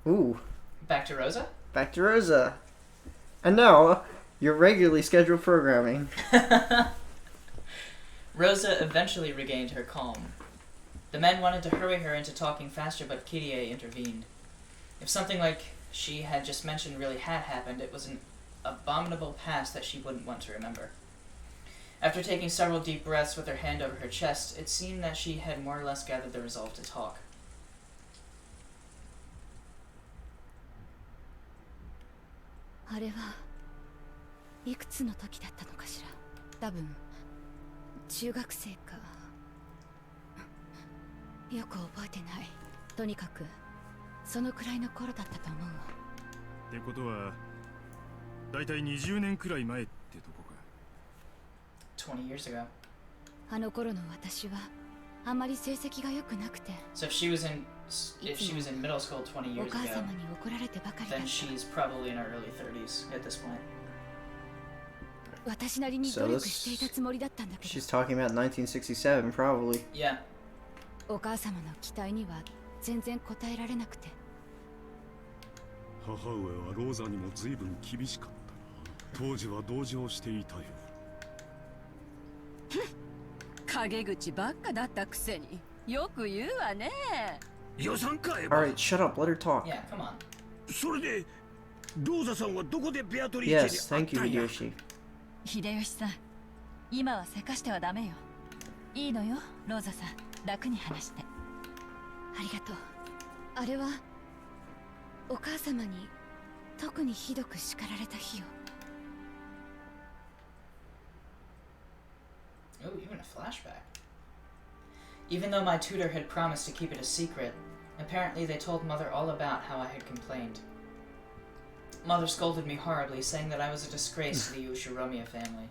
Ooh. Back to Rosa? Back to Rosa. And now, your regularly scheduled programming. Rosa eventually regained her calm. The men wanted to hurry her into talking faster, but Kyrie intervened. If something like she had just mentioned really had happened, it was an abominable past that she wouldn't want to remember. After taking several deep breaths with her hand over her chest, it seemed that she had more or less gathered the resolve to talk. あれはいくつの時だったのかしら。多分中学生か。よく覚えてない。とにかくそのくらいの頃だったと思うわ。ってことはだいたい20年くらい前ってとこか。20 years ago. あの頃の私はあまり成績が良くなくて。 So if she was in middle school 20 years お母 ago, 様に怒られてばかりだっ then た。 she's probably in her early 30s at this point. 私なりに努力していたつもりだったんだけど。 She's talking about 1967, probably. Yeah. お母様の期待には全然応えられなくて。母上はローザにも随分厳しかったな。当時は同情していたよ。陰口ばっかだったくせによく言うわね。予算かエヴァ。 Alright, shut up, let her talk. Yeah, come on. それでローザさんはどこでベアトリーチェ Yes, に thank 会 you, ったんや。 Hideyoshi. 秀吉さん、今はせかしてはダメよ。いいのよ、ローザさん、楽に話して。ありがとう。あれはお母様に特にひどく叱られた日よ。 Oh, even a flashback. Even though my tutor had promised to keep it a secret, apparently they told Mother all about how I had complained. Mother scolded me horribly, saying that I was a disgrace to the Ushiromiya family.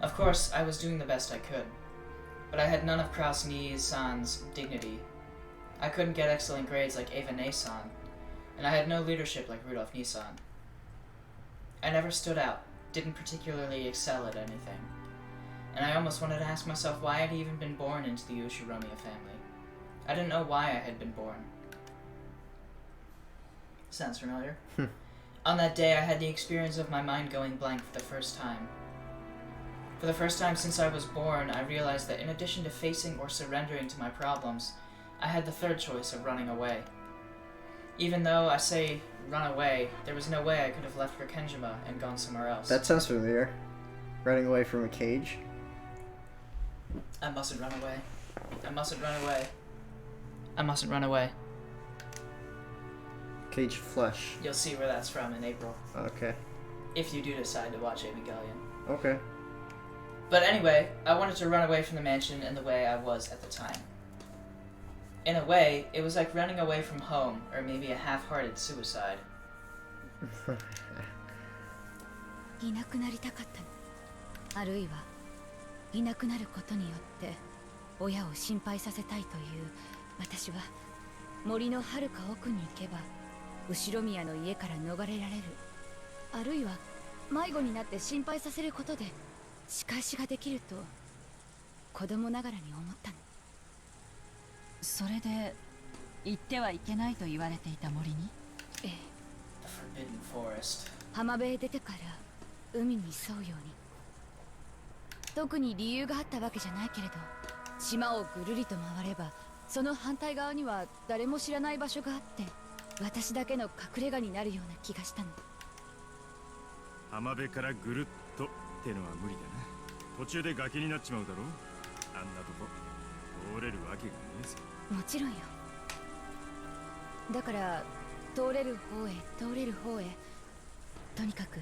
Of course, I was doing the best I could, but I had none of Kraus Nii-san's dignity. I couldn't get excellent grades like Eva Ne-san, and I had no leadership like Rudolph Nii-san. I never stood out, didn't particularly excel at anything, and I almost wanted to ask myself why I'd even been born into the Ushiromiya family. I didn't know why I had been born. Sounds familiar. On that day, I had the experience of my mind going blank for the first time. For the first time since I was born, I realized that in addition to facing or surrendering to my problems, I had the third choice of running away. Even though I say run away, there was no way I could have left Rikkenjima and gone somewhere else. That sounds familiar. Running away from a cage. I mustn't run away. I mustn't run away. I mustn't run away. Cage flesh. You'll see where that's from in April, Okay. if you do decide to watch Evangelion. Okay. But anyway, I wanted to run away from the mansion in the way I was at the time. In a way, it was like running away from home, or maybe a half-hearted suicide. いなくなりたかったの。あるいはいなくなることによって親を心配させたいという私は森の遥か奥に行けば後ろ宮の家から逃れられる。あるいは迷子になって心配させることで仕返しができると子供ながらに思ったの。それで行ってはいけないと言われていた森に。ええ。 The Forbidden Forest. 浜辺へ出てから海に沿うように。特に理由があったわけじゃないけれど、島をぐるりと回ればその反対側には誰も知らない場所があって、私だけの隠れ家になるような気がしたの。浜辺からぐるっとってのは無理だな。途中で崖になっちまうだろ。あんなとこ通れるわけがねえぞ。もちろんよ。だから通れる方へ通れる方へ、とにかく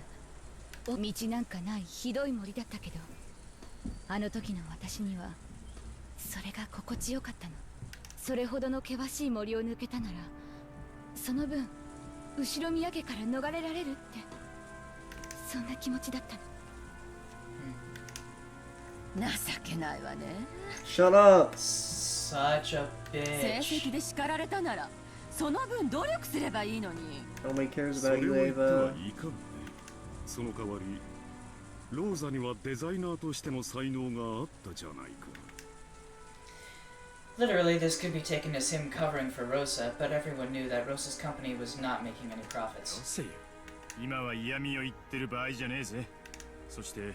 道なんかないひどい森だったけど、あの時の私にはそれが心地よかったの。それほどの険しい森を抜けたなら、その分後ろ宮家から逃れられるって、そんな気持ちだったの。情けないわね。 Shut up! Such a 成 bitch. 績で叱られたならその分努力すればいいのに。 Nobody cares そ about れ you, を言っては Ava. いかんね。その代わりローザにはデザイナーとしての才能があったじゃないか。Literally, this could be taken as him covering for Rosa, but everyone knew that Rosa's company was not making any よ profits. せよ。今は嫌味を言ってる場合じゃねえぜ。そして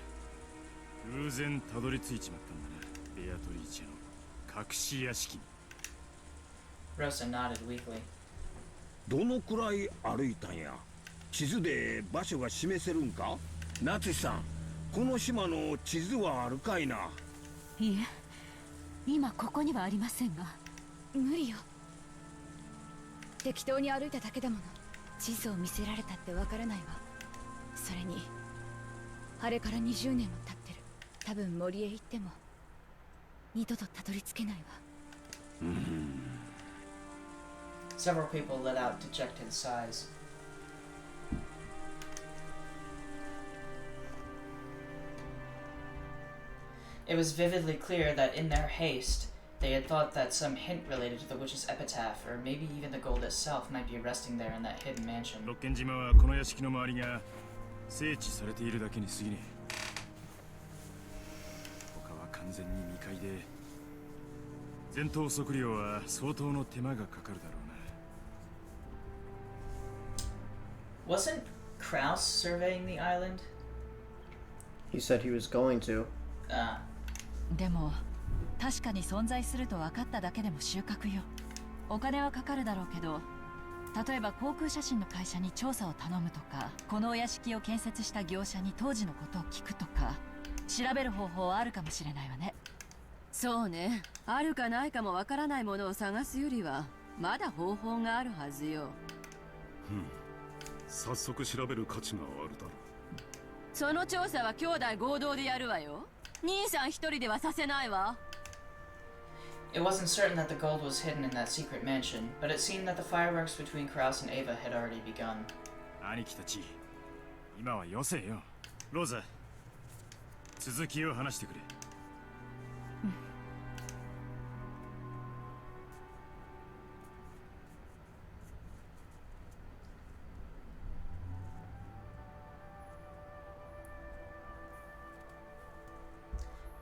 偶然たどり着いちまったんだな、ベアトリーチェの隠し屋敷に。 Rosa nodded weakly. どのくらい歩いたんや。地図で場所が示せるんか。夏さん、この島の地図はあるかいな。いえ、今ここにはありませんが。無理よ。適当に歩いただけだもの。地図を見せられたってわからないわ。それにあれから20年も経ってる。多分森へ行っても二度とたどり着けないわ。Several people let out dejected sighs. It was vividly clear that in their haste, they had thought that some hint related to the witch's epitaph, or maybe even the gold itself, might be resting there in that hidden mansion. 六軒島はこの屋敷の周りが整地されているだけに過ぎねえ。他は完全に未開で、前頭測量は相当の手間がかかるだろうな。 Wasn't Kraus surveying the island? He said he was going to. でも確かに存在すると分かっただけでも収穫よ。お金はかかるだろうけど、例えば航空写真の会社に調査を頼むとか、このお屋敷を建設した業者に当時のことを聞くとか、調べる方法はあるかもしれないわね。そうね。あるかないかもわからないものを探すよりはまだ方法があるはずよ。早速調べる価値があるだろう。その調査は兄弟合同でやるわよ。兄さん一人ではさせないわ。It wasn't certain that the gold was hidden in that secret mansion, but it seemed that the fireworks between Kraus and Ava had already begun. 兄貴たち、今はよせよ。ローザ、続きを話してくれ。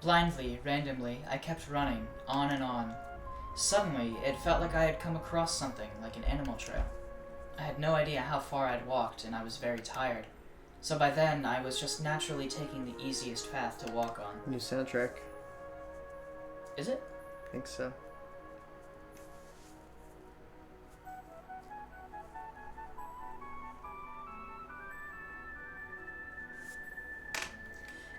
Blindly, randomly, I kept running, on and on. Suddenly, it felt like I had come across something, like an animal trail. I had no idea how far I'd walked, and I was very tired. So by then, I was just naturally taking the easiest path to walk on. New soundtrack. Is it? I think so.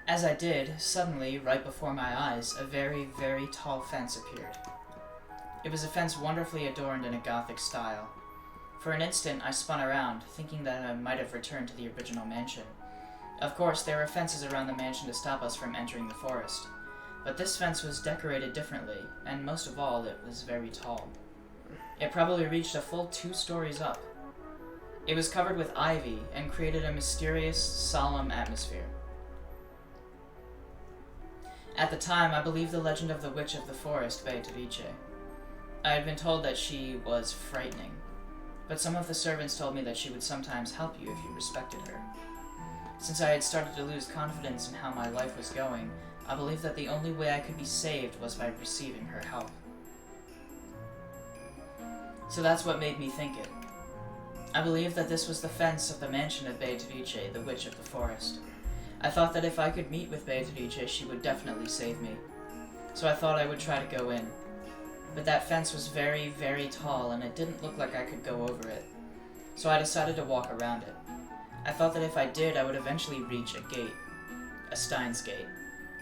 As I did, suddenly, right before my eyes, a very, very tall fence appeared. It was a fence wonderfully adorned in a Gothic style. For an instant, I spun around, thinking that I might have returned to the original mansion. Of course, there were fences around the mansion to stop us from entering the forest. But this fence was decorated differently, and most of all, it was very tall. It probably reached a full 2 stories up. It was covered with ivy and created a mysterious, solemn atmosphere. At the time, I believed the legend of the Witch of the Forest, Beatrice. I had been told that she was frightening, but some of the servants told me that she would sometimes help you if you respected her. Since I had started to lose confidence in how my life was going, I believed that the only way I could be saved was by receiving her help. So that's what made me think it. I believed that this was the fence of the mansion of Beatrice, the Witch of the Forest. I thought that if I could meet with Beatrice, she would definitely save me. So I thought I would try to go in. But that fence was very, very tall, and it didn't look like I could go over it. So I decided to walk around it. I thought that if I did, I would eventually reach a gate. A Stein's gate.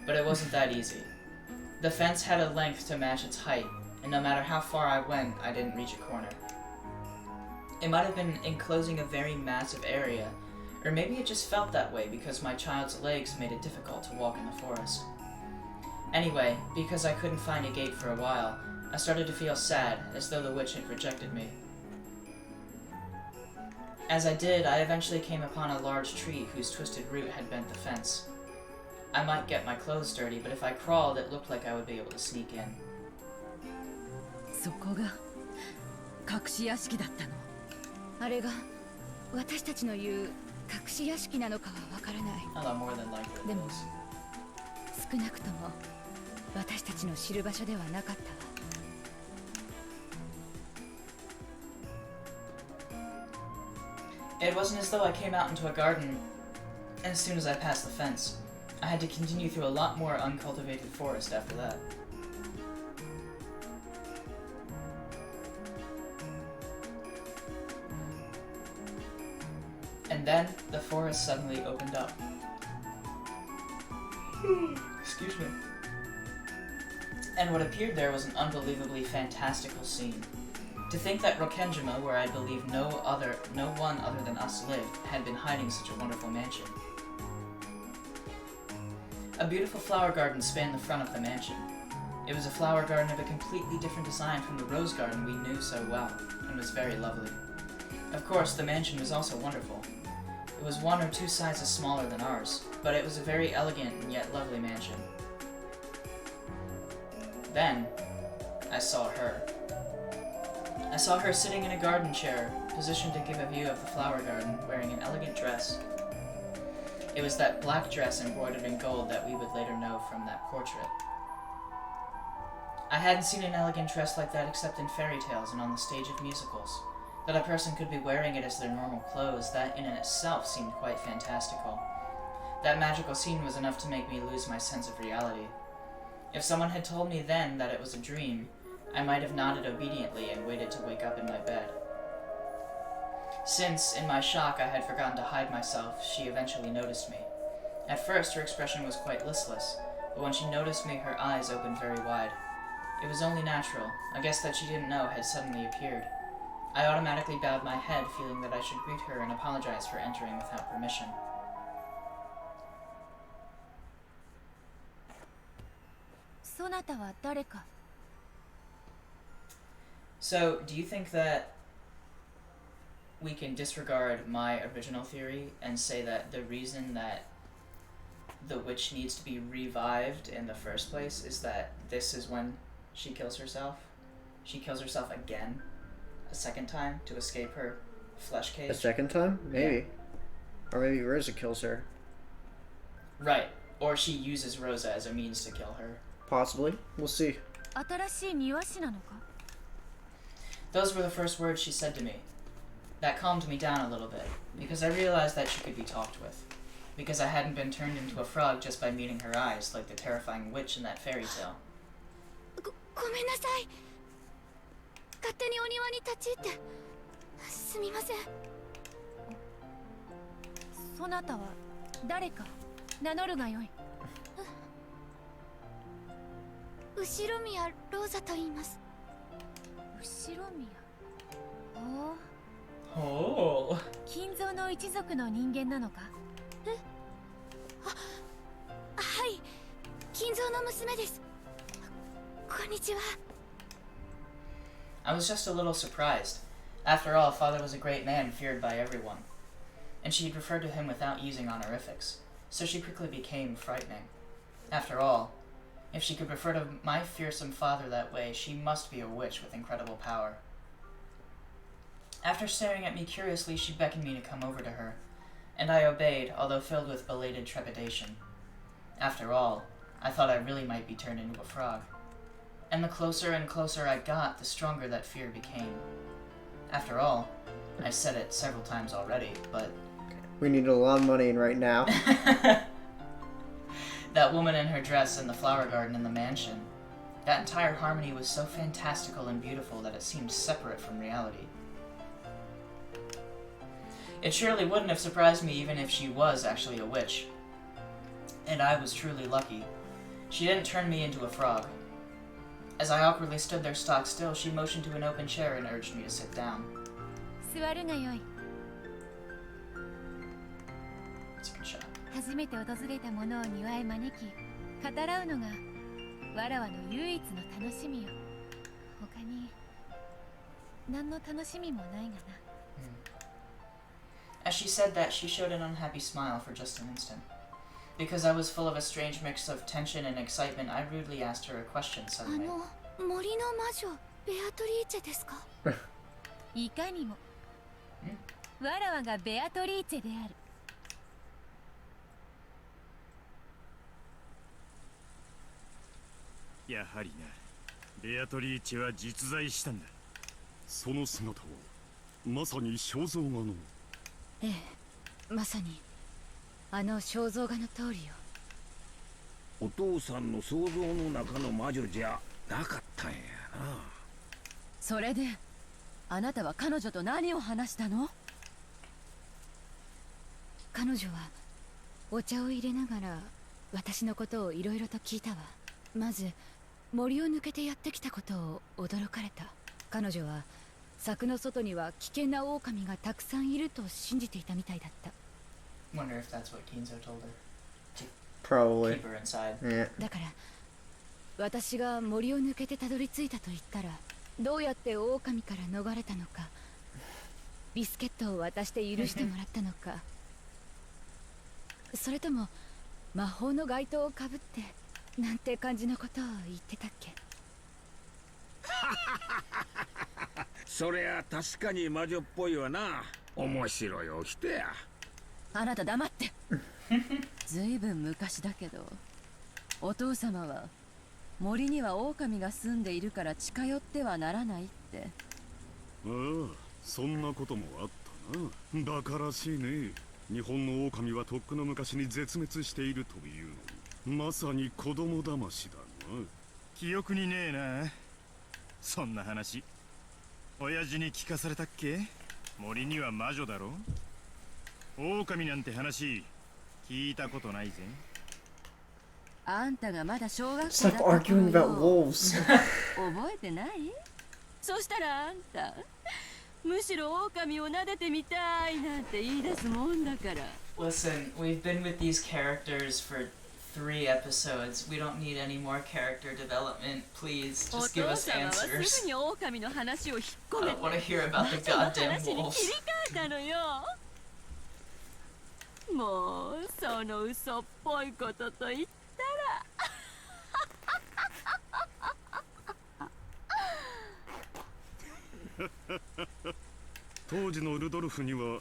But it wasn't that easy. The fence had a length to match its height, and no matter how far I went, I didn't reach a corner. It might have been enclosing a very massive area, or maybe it just felt that way because my child's legs made it difficult to walk in the forest. Anyway, because I couldn't find a gate for a while, I started to feel sad, as though the witch had rejected me. As I did, I eventually came upon a large tree whose twisted root had bent the fence. I might get my clothes dirty, but if I crawled, it looked like I would be able to sneak in. そこが隠し屋敷だったの。あれが私たちの言う隠し屋敷なのかはわからない。 A lot more than likely it でも was. 少なくとも私たちの知る場所ではなかったわ。It wasn't as though I came out into a garden as soon as I passed the fence. I had to continue through a lot more uncultivated forest after that. And then the forest suddenly opened up. Excuse me. And what appeared there was an unbelievably fantastical scene. To think that Rokenjima, where I believe no one other than us lived, had been hiding such a wonderful mansion. A beautiful flower garden spanned the front of the mansion. It was a flower garden of a completely different design from the rose garden we knew so well, and was very lovely. Of course, the mansion was also wonderful. It was 1 or 2 sizes smaller than ours, but it was a very elegant and yet lovely mansion. Then, I saw her. I saw her sitting in a garden chair, positioned to give a view of the flower garden, wearing an elegant dress. It was that black dress embroidered in gold that we would later know from that portrait. I hadn't seen an elegant dress like that except in fairy tales and on the stage of musicals. That a person could be wearing it as their normal clothes, that in itself seemed quite fantastical. That magical scene was enough to make me lose my sense of reality. If someone had told me then that it was a dream, I might have nodded obediently and waited to wake up in my bed. Since, in my shock, I had forgotten to hide myself, she eventually noticed me. At first, her expression was quite listless, but when she noticed me, her eyes opened very wide. It was only natural. A guest that she didn't know had suddenly appeared. I automatically bowed my head, feeling that I should greet her and apologize for entering without permission. So, do you think that we can disregard my original theory and say that the reason that the witch needs to be revived in the first place is that this is when she kills herself? She kills herself again, a second time, to escape her flesh cage? A second time? Maybe. Or maybe Rosa kills her. Right. Or she uses Rosa as a means to kill her. Possibly. We'll see. Those were the first words she said to me. That calmed me down a little bit, because I realized that she could be talked with. Because I hadn't been turned into a frog just by meeting her eyes, like the terrifying witch in that fairy tale. ごめんなさい。勝手にお庭に立ち入ってすみません。そなたは誰か名乗るがよい。後ろ宮ローザと言います。後ろ宮。おお。Oh. 金蔵の一族の人間なのか。はい、金蔵の娘です。こんにちは。I was just a little surprised. After all, Father was a great man feared by everyone. And she'd referred to him without using honorifics, so she quickly became frightening. After all, if she could refer to my fearsome father that way, she must be a witch with incredible power. After staring at me curiously, she beckoned me to come over to her, and I obeyed, although filled with belated trepidation. After all, I thought I really might be turned into a frog. And the closer and closer I got, the stronger that fear became. After all, I said it several times already, but... We need a lot of money in right now. That woman in her dress in the flower garden in the mansion. That entire harmony was so fantastical and beautiful that it seemed separate from reality. It surely wouldn't have surprised me even if she was actually a witch. And I was truly lucky. She didn't turn me into a frog. As I awkwardly stood there stock still, she motioned to an open chair and urged me to sit down. It's a good shot. 初めて訪れた者を庭へ招き、語らうのがわらわの唯一の楽しみよ。他に何の楽しみもないがな。As she said that, she showed an unhappy smile for just an instant. Because I was full of a strange mix of tension and excitement, I rudely asked her a question suddenly. 森の魔女ベアトリーチェですか？いかにも。わらわがベアトリーチェである。やはりな、ベアトリーチェは実在したんだ。その姿はまさに肖像画の。ええ、まさにあの肖像画の通りよ。お父さんの想像の中の魔女じゃなかったんやな。それであなたは彼女と何を話したの？彼女はお茶を入れながら私のことをいろいろと聞いたわ。まず森を抜けてやってきたことを驚かれた。彼女は柵の外には危険な狼がたくさんいると信じていたみたいだった。 Wonder if that's what Kinzo told her. To Probably. keep her inside. Yeah. だから私が森を抜けてたどり着いたと言ったら、どうやって狼から逃れたのか、ビスケットを渡して許してもらったのか、それとも魔法の街灯をかぶってなんて感じのことを言ってたっけ。そりゃ確かに魔女っぽいわな。面白いお人や。あなた黙って。ずいぶん昔だけど、お父様は森には狼が住んでいるから近寄ってはならないって。ああ、そんなこともあったな。バカらしいね。日本の狼はとっくの昔に絶滅しているというのに、まさに子供騙しだな。記憶にねえな。そんな話親父に聞かされたっけ？森には魔女だろ。狼なんて話聞いたことないぜ。あんたがまだ小学 It's 校 like だった arguing 頃 about よ。 wolves. 覚えてない？そしたらあんたむしろ狼を撫でてみたいなんて言い出すもんだから。 Listen, we've been with these characters for 3 episodes. We don't need any more character development. Please, お just give 父 us 様はす answers. ぐに狼の話を引っ I 込め don't want to て hear about the その goddamn 話に切り wolves. 替えたのよ。もうその嘘っぽいことと言ったら。当時のルドルフには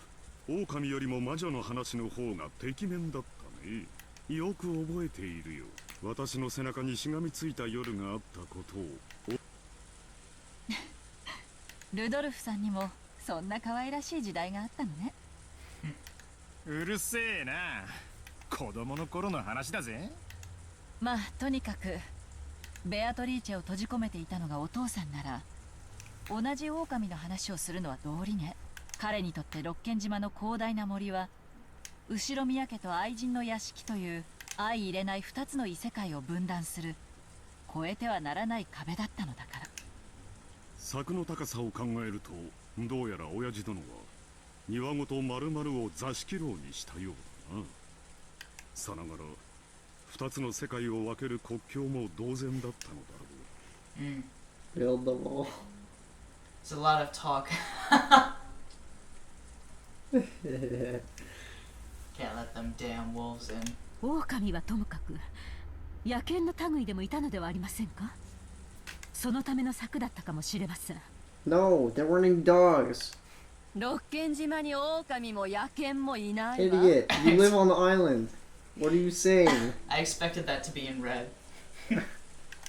狼よりも魔女の話の方がてきめんだったね。よく覚えているよ。私の背中にしがみついた夜があったことを。ルドルフさんにもそんな可愛らしい時代があったのね。うるせえな。子供の頃の話だぜ。まあとにかくベアトリーチェを閉じ込めていたのがお父さんなら、同じ狼の話をするのは道理ね。彼にとって六軒島の広大な森は後ろ宮家と愛人の屋敷という相入れない2つの異世界を分断する越えてはならない壁だったのだから。柵の高さを考えると、どうやら親父殿は庭ごと丸々を座敷牢にしたようだな。さながら二つの世界を分ける国境も同然だったのだろう。 Mm. Build them all. It's a lot of talk. Can't let them damn wolves in. 狼はともかく野犬の類でもいたのではありませんか？そのための策だったかもしれません。 No, they're running dogs. 六軒島に狼も野犬もいないわ。 Idiot. You live on the island. What are you saying? I expected that to be in red.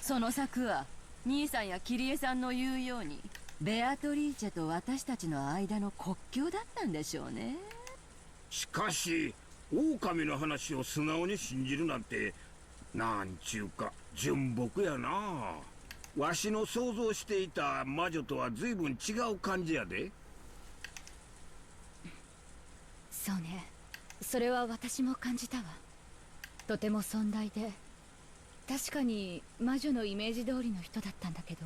その策は兄さんやキリエさんの言うようにベアトリーチェと私たちの間の国境だったんでしょうね。しかし狼の話を素直に信じるなんて、なんちゅうか純朴やな。わしの想像していた魔女とは随分違う感じやで。そうね、それは私も感じたわ。とても尊大で、確かに魔女のイメージ通りの人だったんだけど、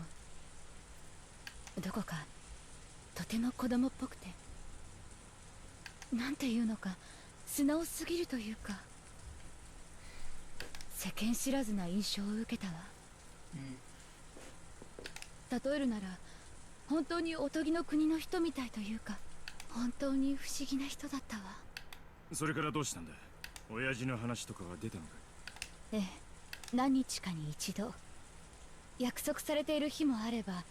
どこかとても子供っぽくて、なんていうのか素直すぎるというか、世間知らずな印象を受けたわ。 Mm. 例えるなら本当におとぎの国の人みたいというか、本当に不思議な人だったわ。それからどうしたんだ？親父の話とかは出たのか？ええ、何日かに一度約束されている日もあれば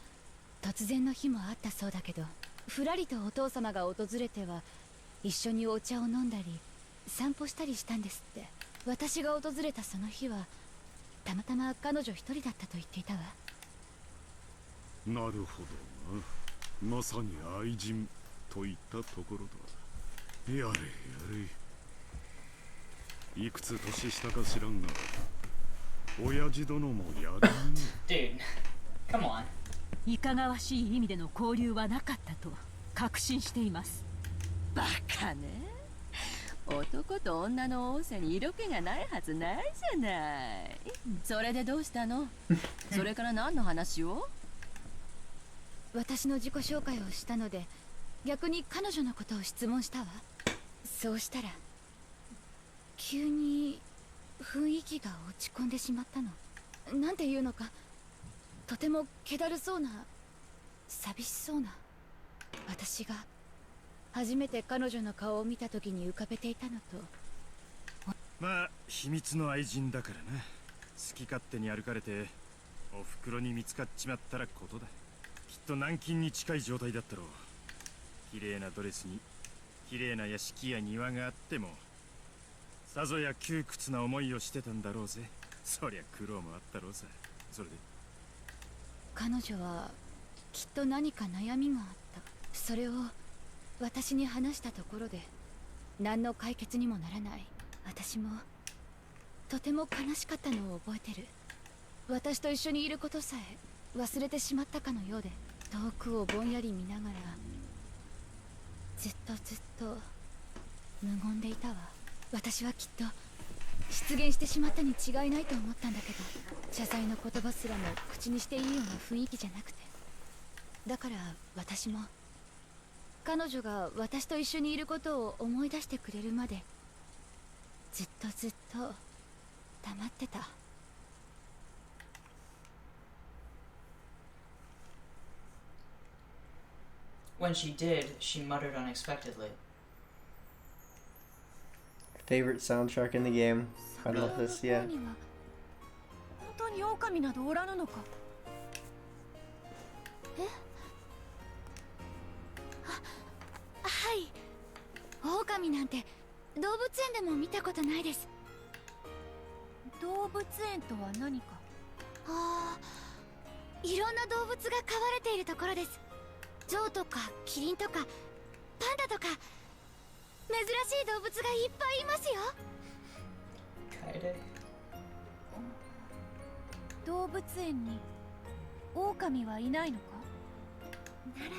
突然の日もあったそうだけど、ふらりとお父様が訪れては一緒にお茶を飲んだり散歩したりしたんですって。私が訪れたその日はたまたま彼女一人だったと言っていたわ。なるほどな。まさに愛人といったところだ。やれやれ。いくつ年下か知らんが、親父殿もやるね。Dude, come on. いかがわしい意味での交流はなかったと確信しています。バカね。男と女の多さに色気がないはずないじゃない。それでどうしたの？それから何の話を？私の自己紹介をしたので、逆に彼女のことを質問したわ。そうしたら急に雰囲気が落ち込んでしまったの。なんていうのか、とても気だるそうな、寂しそうな。私が初めて彼女の顔を見た時に浮かべていたのと。まあ秘密の愛人だからな。好き勝手に歩かれてお袋に見つかっちまったらことだ。きっと軟禁に近い状態だったろう。綺麗なドレスに綺麗な屋敷や庭があってもさぞや窮屈な思いをしてたんだろうぜ。そりゃ苦労もあったろうさ。それで彼女はきっと何か悩みがあった。それを私に話したところで何の解決にもならない。私もとても悲しかったのを覚えてる。私と一緒にいることさえ忘れてしまったかのようで、遠くをぼんやり見ながらずっと無言でいたわ。私はきっと失言してしまったに違いないと思ったんだけど、謝罪の言葉すらも口にしていいような雰囲気じゃなくて。だから私も彼女が私と一緒にいることを思い出してくれるまでずっと黙ってた。When she did, she muttered unexpectedly. Favorite soundtrack in the game. I love this, yeah. 本当に狼などおらぬのか？はい。狼なんて動物園でも見たことないです。動物園とは何か？ああ、いろんな動物が飼われているところです。象とかキリンとかパンダとか珍しい動物がいっぱいいますよ。Kaede. 動物園に狼はいないのか？なら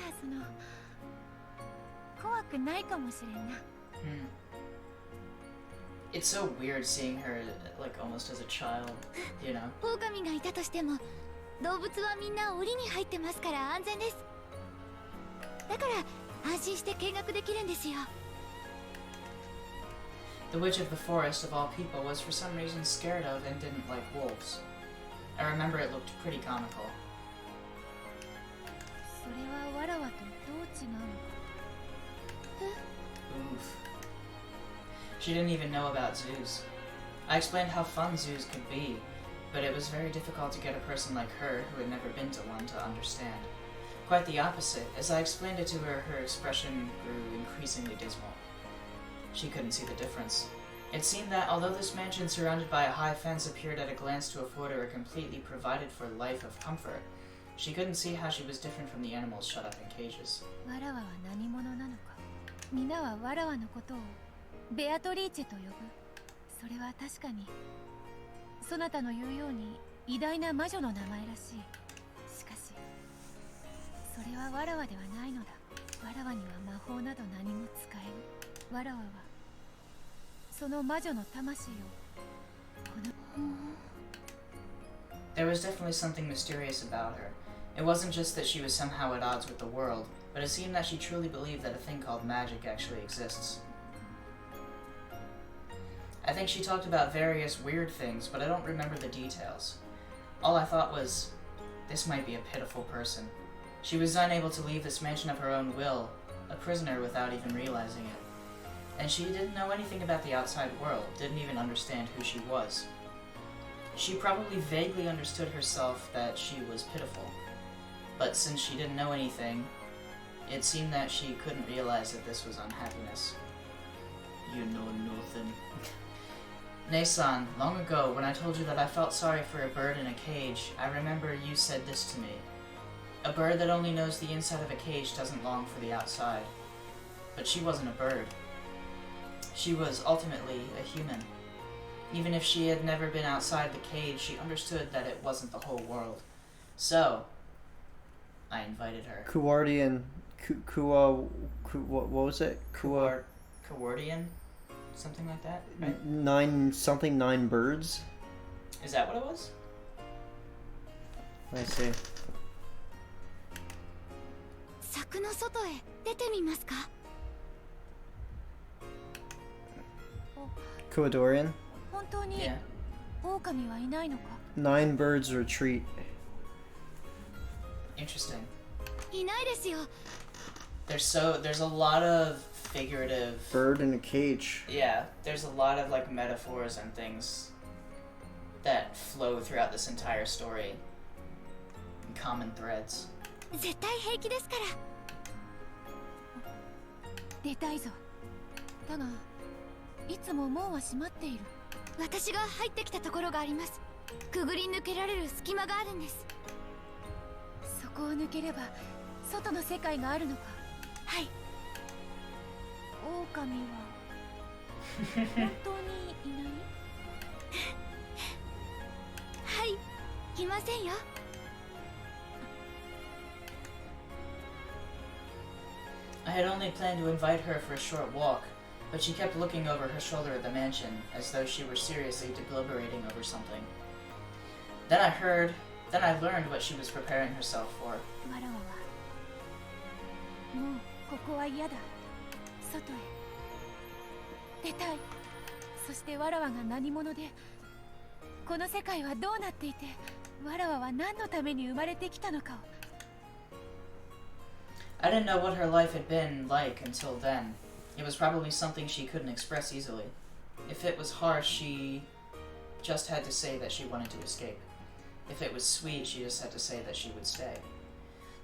怖くないかもしれんな。It's so weird seeing her like almost as a child, you know? 狼がいたとしても動物はみんな檻に入ってますから安全です。だから安心して見学できるんですよ。The witch of the forest of all people was for some reason scared of and didn't like wolves. I remember it looked pretty comical. それはわらわとどう違うのか。Oof. She didn't even know about zoos. I explained how fun zoos could be, but it was very difficult to get a person like her, who had never been to one, to understand. Quite the opposite. As I explained it to her, her expression grew increasingly dismal. She couldn't see the difference. It seemed that although this mansion surrounded by a high fence appeared at a glance to afford her a completely provided for life of comfort, she couldn't see how she was different from the animals shut up in cages. わらわは何者なのか。皆はわらわのことをベアトリーチェと呼ぶ。それは確かにそなたの言うように偉大な魔女の名前らしい。しかしそれはわらわではないのだ。わらわには魔法など何も使えぬ。わらわはその魔女の魂をこの There was definitely something mysterious about her. It wasn't just that she was somehow at odds with the world, but it seemed that she truly believed that a thing called magic actually exists. I think she talked about various weird things, but I don't remember the details. All I thought was, this might be a pitiful person. She was unable to leave this mansion of her own will, a prisoner without even realizing it. And she didn't know anything about the outside world, didn't even understand who she was. She probably vaguely understood herself that she was pitiful. But since she didn't know anything, it seemed that she couldn't realize that this was unhappiness. You know nothing. Nei-san, long ago, when I told you that I felt sorry for a bird in a cage, I remember you said this to me. A bird that only knows the inside of a cage doesn't long for the outside. But she wasn't a bird. She was ultimately a human. Even if she had never been outside the cage, she understood that it wasn't the whole world. So, I invited her. Kuwardian. What was it? Kawardian? Something like that, right? Nine birds? Is that what it was? I see. 柵の外へ出てみますか Kuwadorian? 本当に Yeah. 狼はいないのか Nine birds retreat. Interesting. いないですよ There's a lot of figurative... Bird in a cage. Yeah, there's a lot of like metaphors and things that flow throughout this entire story. And common threads. 絶対平気ですから出たいぞだがいつも門は閉まっている私が入ってきたところがありますくぐり抜けられる隙間があるんですそこを抜ければ外の世界があるのかはい狼は本当にいないはいいませんよ I had only planned to invite her for a short walk, but she kept looking over her shoulder at the mansion, as though she were seriously deliberating over something. Then I learned what she was preparing herself for. わらわはもうここは嫌だ外へ出たいそしてわらわが何者でこの世界はどうなっていてわらわは何のために生まれてきたのかを I didn't know what her life had been like until then. It was probably something she couldn't express easily. If it was harsh, she just had to say that she wanted to escape. If it was sweet, she just had to say that she would stay.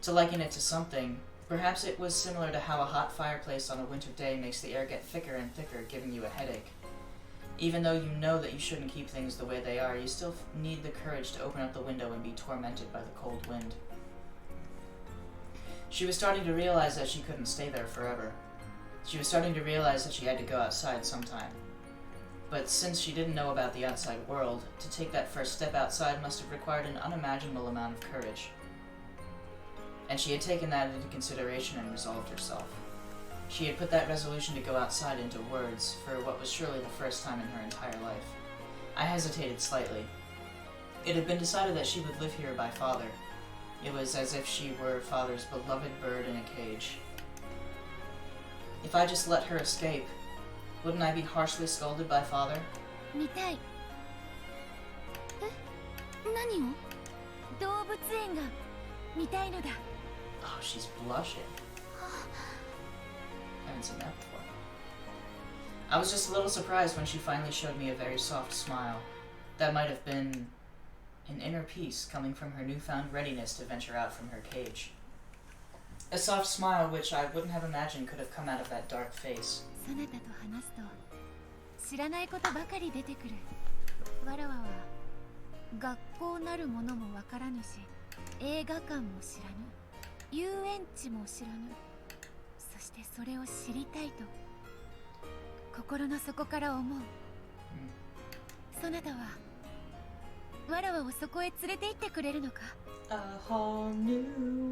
To liken it to something, perhaps it was similar to how a hot fireplace on a winter day makes the air get thicker and thicker, giving you a headache. Even though you know that you shouldn't keep things the way they are, you still need the courage to open up the window and be tormented by the cold wind. She was starting to realize that she couldn't stay there forever. She was starting to realize that she had to go outside sometime. But since she didn't know about the outside world, to take that first step outside must have required an unimaginable amount of courage. And she had taken that into consideration and resolved herself. She had put that resolution to go outside into words for what was surely the first time in her entire life. I hesitated slightly. It had been decided that she would live here by Father. It was as if she were Father's beloved bird in a cage. If I just let her escape, wouldn't I be harshly scolded by Father? 見たいえ何を動物園が見たいのだ Oh, she's blushing. I haven't seen that before. I was just a little surprised when she finally showed me a very soft smile. That might have been an inner peace coming from her newfound readiness to venture out from her cage. A soft smile which I wouldn't have imagined could have come out of that dark face. そなたと話すと知らないことばかり出てくるわらわは学校なるものもわからぬし映画館も知らぬ遊園地も知らぬそしてそれを知りたいと心の底から思うそなたはわらわをそこへ連れて行ってくれるのか A whole new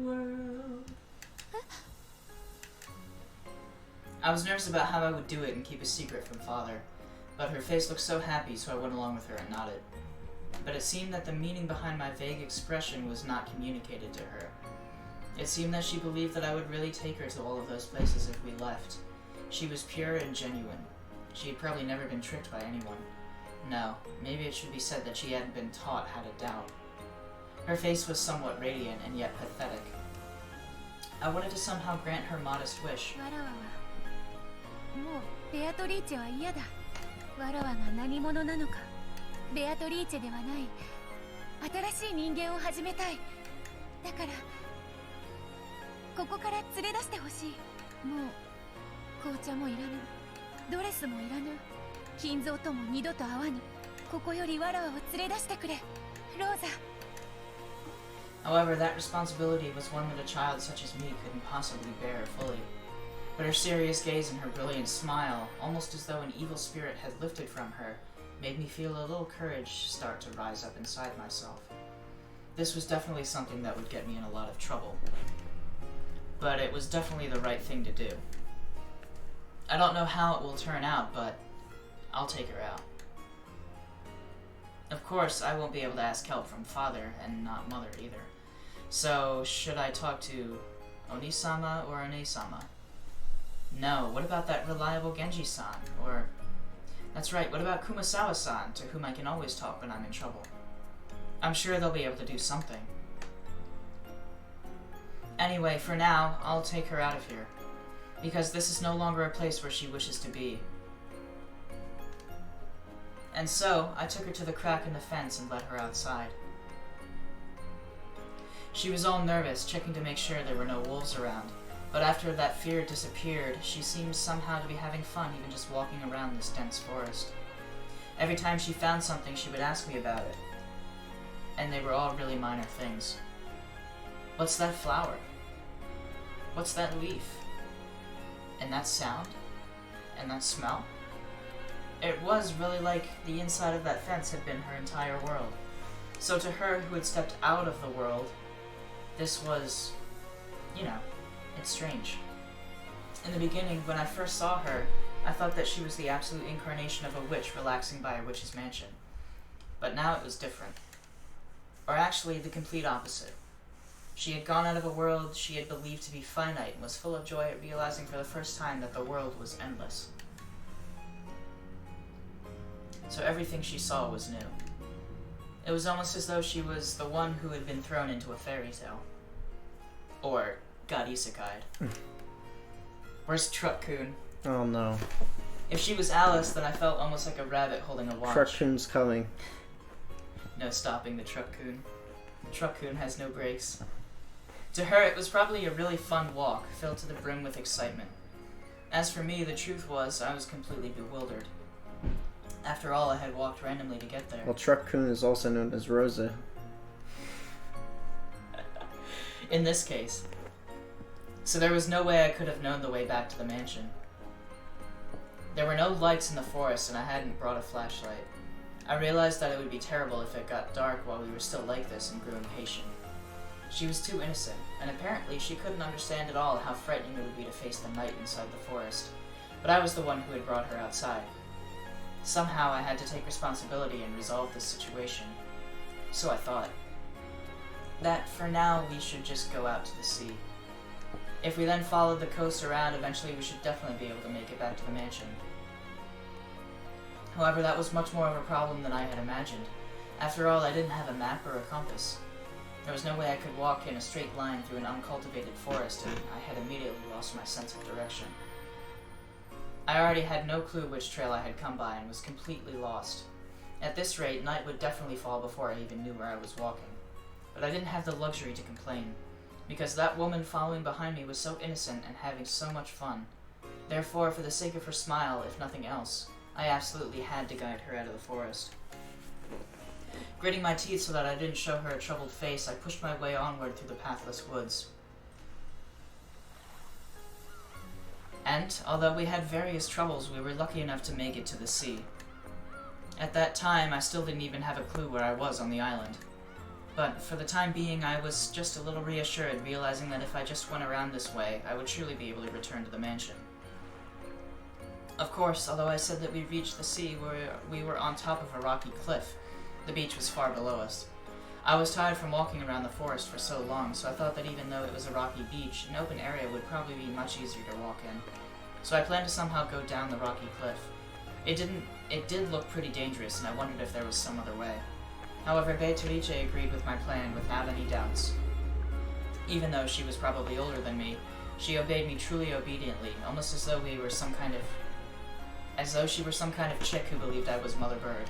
world. I was nervous about how I would do it and keep a secret from Father, but her face looked so happy, so I went along with her and nodded. But it seemed that the meaning behind my vague expression was not communicated to her. It seemed that she believed that I would really take her to all of those places if we left. She was pure and genuine. She had probably never been tricked by anyone. No, maybe it should be said that she hadn't been taught how to doubt. Her face was somewhat radiant and yet pathetic. I wanted to somehow grant her modest wish. わらわはもうベアトリーチェは嫌だわらわが何者なのかベアトリーチェではない新しい人間を始めたいだからここから連れ出してほしいもう紅茶もいらぬドレスもいらぬ金蔵とも二度と会わぬここよりわらわを連れ出してくれローザ However, that responsibility was one that a child such as me couldn't possibly bear fully. But her serious gaze and her brilliant smile, almost as though an evil spirit had lifted from her, made me feel a little courage start to rise up inside myself. This was definitely something that would get me in a lot of trouble. But it was definitely the right thing to do. I don't know how it will turn out, but I'll take her out. Of course, I won't be able to ask help from father, and not mother either. So, should I talk to Oni-sama or Ane-sama? No, what about that reliable Genji-san? Or, that's right, what about Kumasawa-san, to whom I can always talk when I'm in trouble? I'm sure they'll be able to do something. Anyway, for now, I'll take her out of here, because this is no longer a place where she wishes to be. And so, I took her to the crack in the fence and let her outside. She was all nervous, checking to make sure there were no wolves around, but after that fear disappeared, she seemed somehow to be having fun even just walking around this dense forest. Every time she found something, she would ask me about it, and they were all really minor things. What's that flower? What's that leaf? And that sound? And that smell? It was really like the inside of that fence had been her entire world. So to her who had stepped out of the world, this was, it's strange. In the beginning, when I first saw her, I thought that she was the absolute incarnation of a witch relaxing by a witch's mansion. But now it was different. Or actually, the complete opposite. She had gone out of a world she had believed to be finite and was full of joy at realizing for the first time that the world was endless. So everything she saw was new. It was almost as though she was the one who had been thrown into a fairy tale. Or got isekai'd. Where's Truck-kun? Oh no. If she was Alice, then I felt almost like a rabbit holding a watch. Truck-kun's coming. No stopping the Truck-kun. Truck-kun has no brakes. To her, it was probably a really fun walk, filled to the brim with excitement. As for me, the truth was, I was completely bewildered. After all, I had walked randomly to get there. Well, Truck-kun is also known as Rosa. In this case. So there was no way I could have known the way back to the mansion. There were no lights in the forest, and I hadn't brought a flashlight. I realized that it would be terrible if it got dark while we were still like this and grew impatient. She was too innocent, and apparently she couldn't understand at all how frightening it would be to face the night inside the forest. But I was the one who had brought her outside. Somehow I had to take responsibility and resolve this situation. So I thought that for now we should just go out to the sea. If we then followed the coast around, eventually we should definitely be able to make it back to the mansion. However, that was much more of a problem than I had imagined. After all, I didn't have a map or a compass. There was no way I could walk in a straight line through an uncultivated forest, and I had immediately lost my sense of direction. I already had no clue which trail I had come by and was completely lost. At this rate, night would definitely fall before I even knew where I was walking. But I didn't have the luxury to complain, because that woman following behind me was so innocent and having so much fun. Therefore, for the sake of her smile, if nothing else, I absolutely had to guide her out of the forest. Gritting my teeth so that I didn't show her a troubled face, I pushed my way onward through the pathless woods. And, although we had various troubles, we were lucky enough to make it to the sea. At that time, I still didn't even have a clue where I was on the island. But, for the time being, I was just a little reassured, realizing that if I just went around this way, I would surely be able to return to the mansion. Of course, although I said that we reached the sea, we were on top of a rocky cliff. The beach was far below us. I was tired from walking around the forest for so long, so I thought that even though it was a rocky beach, an open area would probably be much easier to walk in. So I planned to somehow go down the rocky cliff. It did look pretty dangerous, and I wondered if there was some other way. However, Beatrice agreed with my plan without any doubts. Even though she was probably older than me, she obeyed me truly obediently, almost as though she were some kind of chick who believed I was Mother Bird.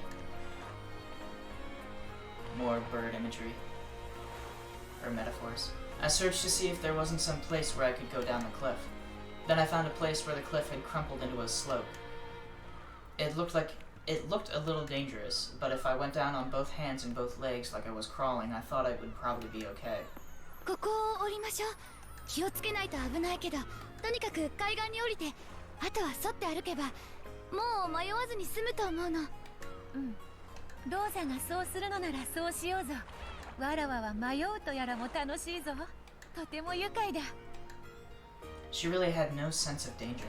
More bird imagery. Or metaphors. I searched to see if there wasn't some place where I could go down the cliff. Then I found a place where the cliff had crumpled into a slope. It looked a little dangerous, but if I went down on both hands and both legs like I was crawling, I thought I would probably be okay. ここを降りましょう。気をつけないと危ないけど、とにかく海岸に降りてあとは沿って歩けばもう迷わずに済むと思うの。うん、ローザがそうするのならそうしようぞ。わらわは迷うとやらも楽しいぞ。とても愉快だ。 She really had no sense of danger.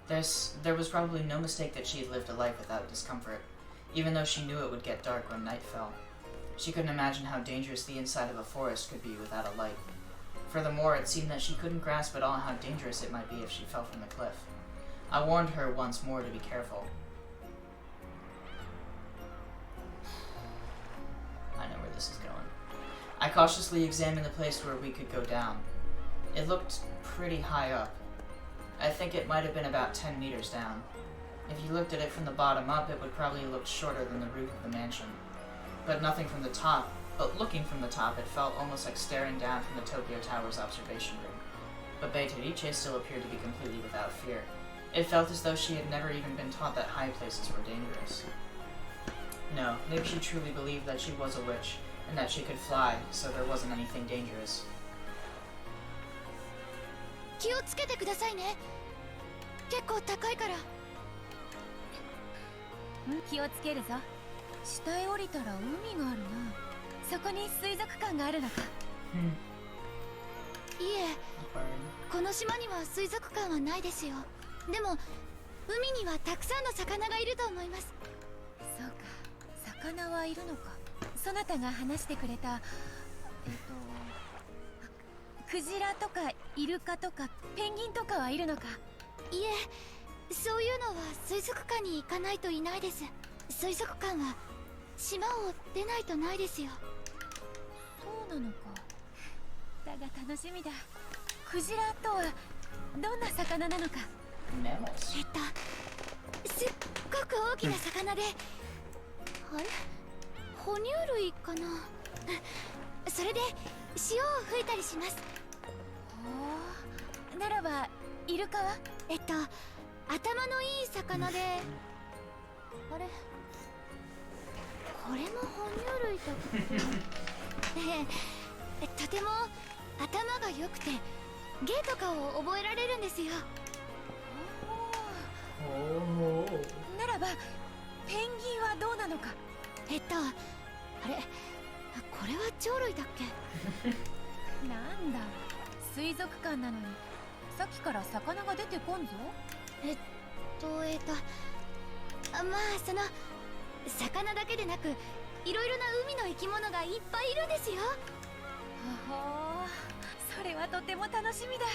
There was probably no mistake that she had lived a life without discomfort, even though she knew it would get dark when night fell. She couldn't imagine how dangerous the inside of a forest could be without a light. Furthermore, it seemed that she couldn't grasp at all how dangerous it might be if she fell from the cliff. I warned her once more to be careful. I know where this is going. I cautiously examined the place where we could go down. It looked pretty high up. I think it might have been about 10 meters down. If you looked at it from the bottom up, it would probably look shorter than the roof of the mansion. But looking from the top, it felt almost like staring down from the Tokyo Tower's observation room. But Beatrice still appeared to be completely without fear. It felt as though she had never even been taught that high places were dangerous. No, maybe she truly believed that she was a witch, and that she could fly, so there wasn't anything dangerous. 気をつけてくださいね。結構高いから。気をつけるぞ。下へ降りたら海があるな。そこに水族館があるのか。いえ、この島には水族館はないですよ。でも海にはたくさんの魚がいると思います。そうか、魚はいるのか。そなたが話してくれたクジラとかイルカとかペンギンとかはいるのか。いえ、そういうのは水族館に行かないといないです。水族館は島を出ないとないですよ。そうなのか。だが楽しみだ。クジラとはどんな魚なのか。すっごく大きな魚で、あれ、哺乳類かな。それで潮を吹いたりします。ほう、ならばイルカは頭のいい魚で、あれ、これも哺乳類だ。とても頭が良くて芸とかを覚えられるんですよ。ならばペンギンはどうなのか。あれ、これは鳥類だっけ。なんだ、水族館なのにさっきから魚が出てこんぞ。まあその魚だけでなくいろいろな海の生き物がいっぱいいるんですよ。ほほー、それはとても楽しみだ。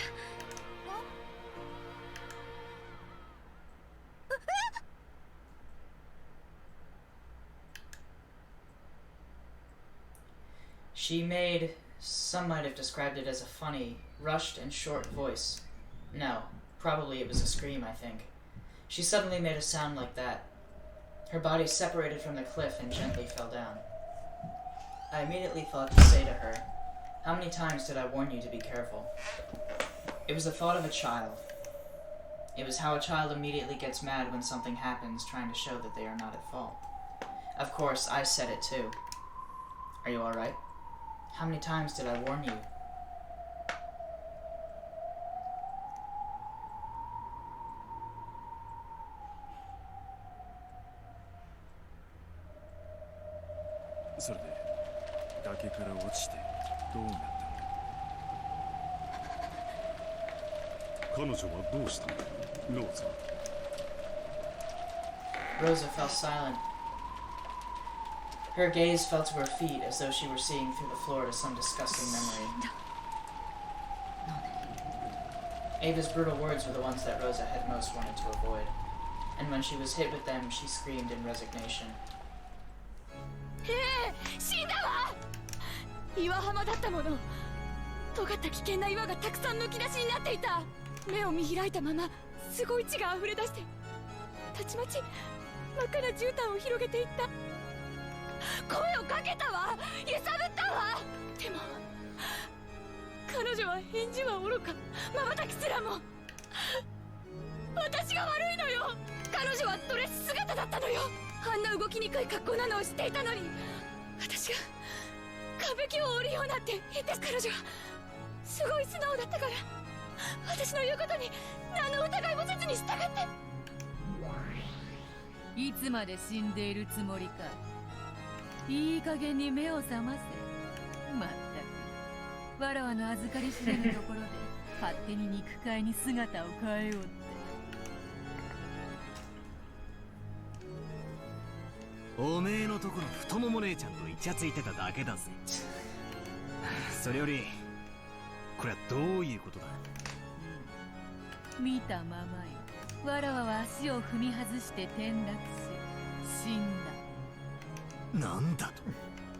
She made, some might have described it as a funny, rushed and short voice. No, probably it was a scream, I think. She suddenly made a sound like that. Her body separated from the cliff and gently fell down. I immediately thought to say to her, "How many times did I warn you to be careful?" It was the thought of a child. It was how a child immediately gets mad when something happens, trying to show that they are not at fault. Of course, I said it too. Are you alright? How many times did I warn you? So, 崖から落ちてどうなった？彼女はどうしたの？ローザ。Rosa fell silent. Her gaze fell to her feet as though she were seeing through the floor to some disgusting memory. Ava's brutal words were the ones that Rosa had most wanted to avoid, and when she was hit with them, she screamed in resignation. 死んだわ。岩浜だったもの。尖った危険な岩がたくさんむき出しになっていた。目を見開いたまますごい血が溢れ出して、たちまち真っ赤な絨毯を広げていった。声をかけたわ、揺さぶったわ。でも彼女は返事はおろか、瞬きすらも。私が悪いのよ。彼女はドレス姿だったのよ。あんな動きにくい格好なのを知っていたのに、私が壁を降りようなんて言って。彼女はすごい素直だったから私の言うことに何の疑いもせずに従って。いつまで死んでいるつもりか。いい加減に目を覚ませ。まったくわらわの預かり知れぬところで勝手に肉塊に姿を変えようって。おめえのところ太もも姉ちゃんとイチャついてただけだぜ。それよりこれはどういうことだ。見たままよ。わらわは足を踏み外して転落し死んだ。なんだと。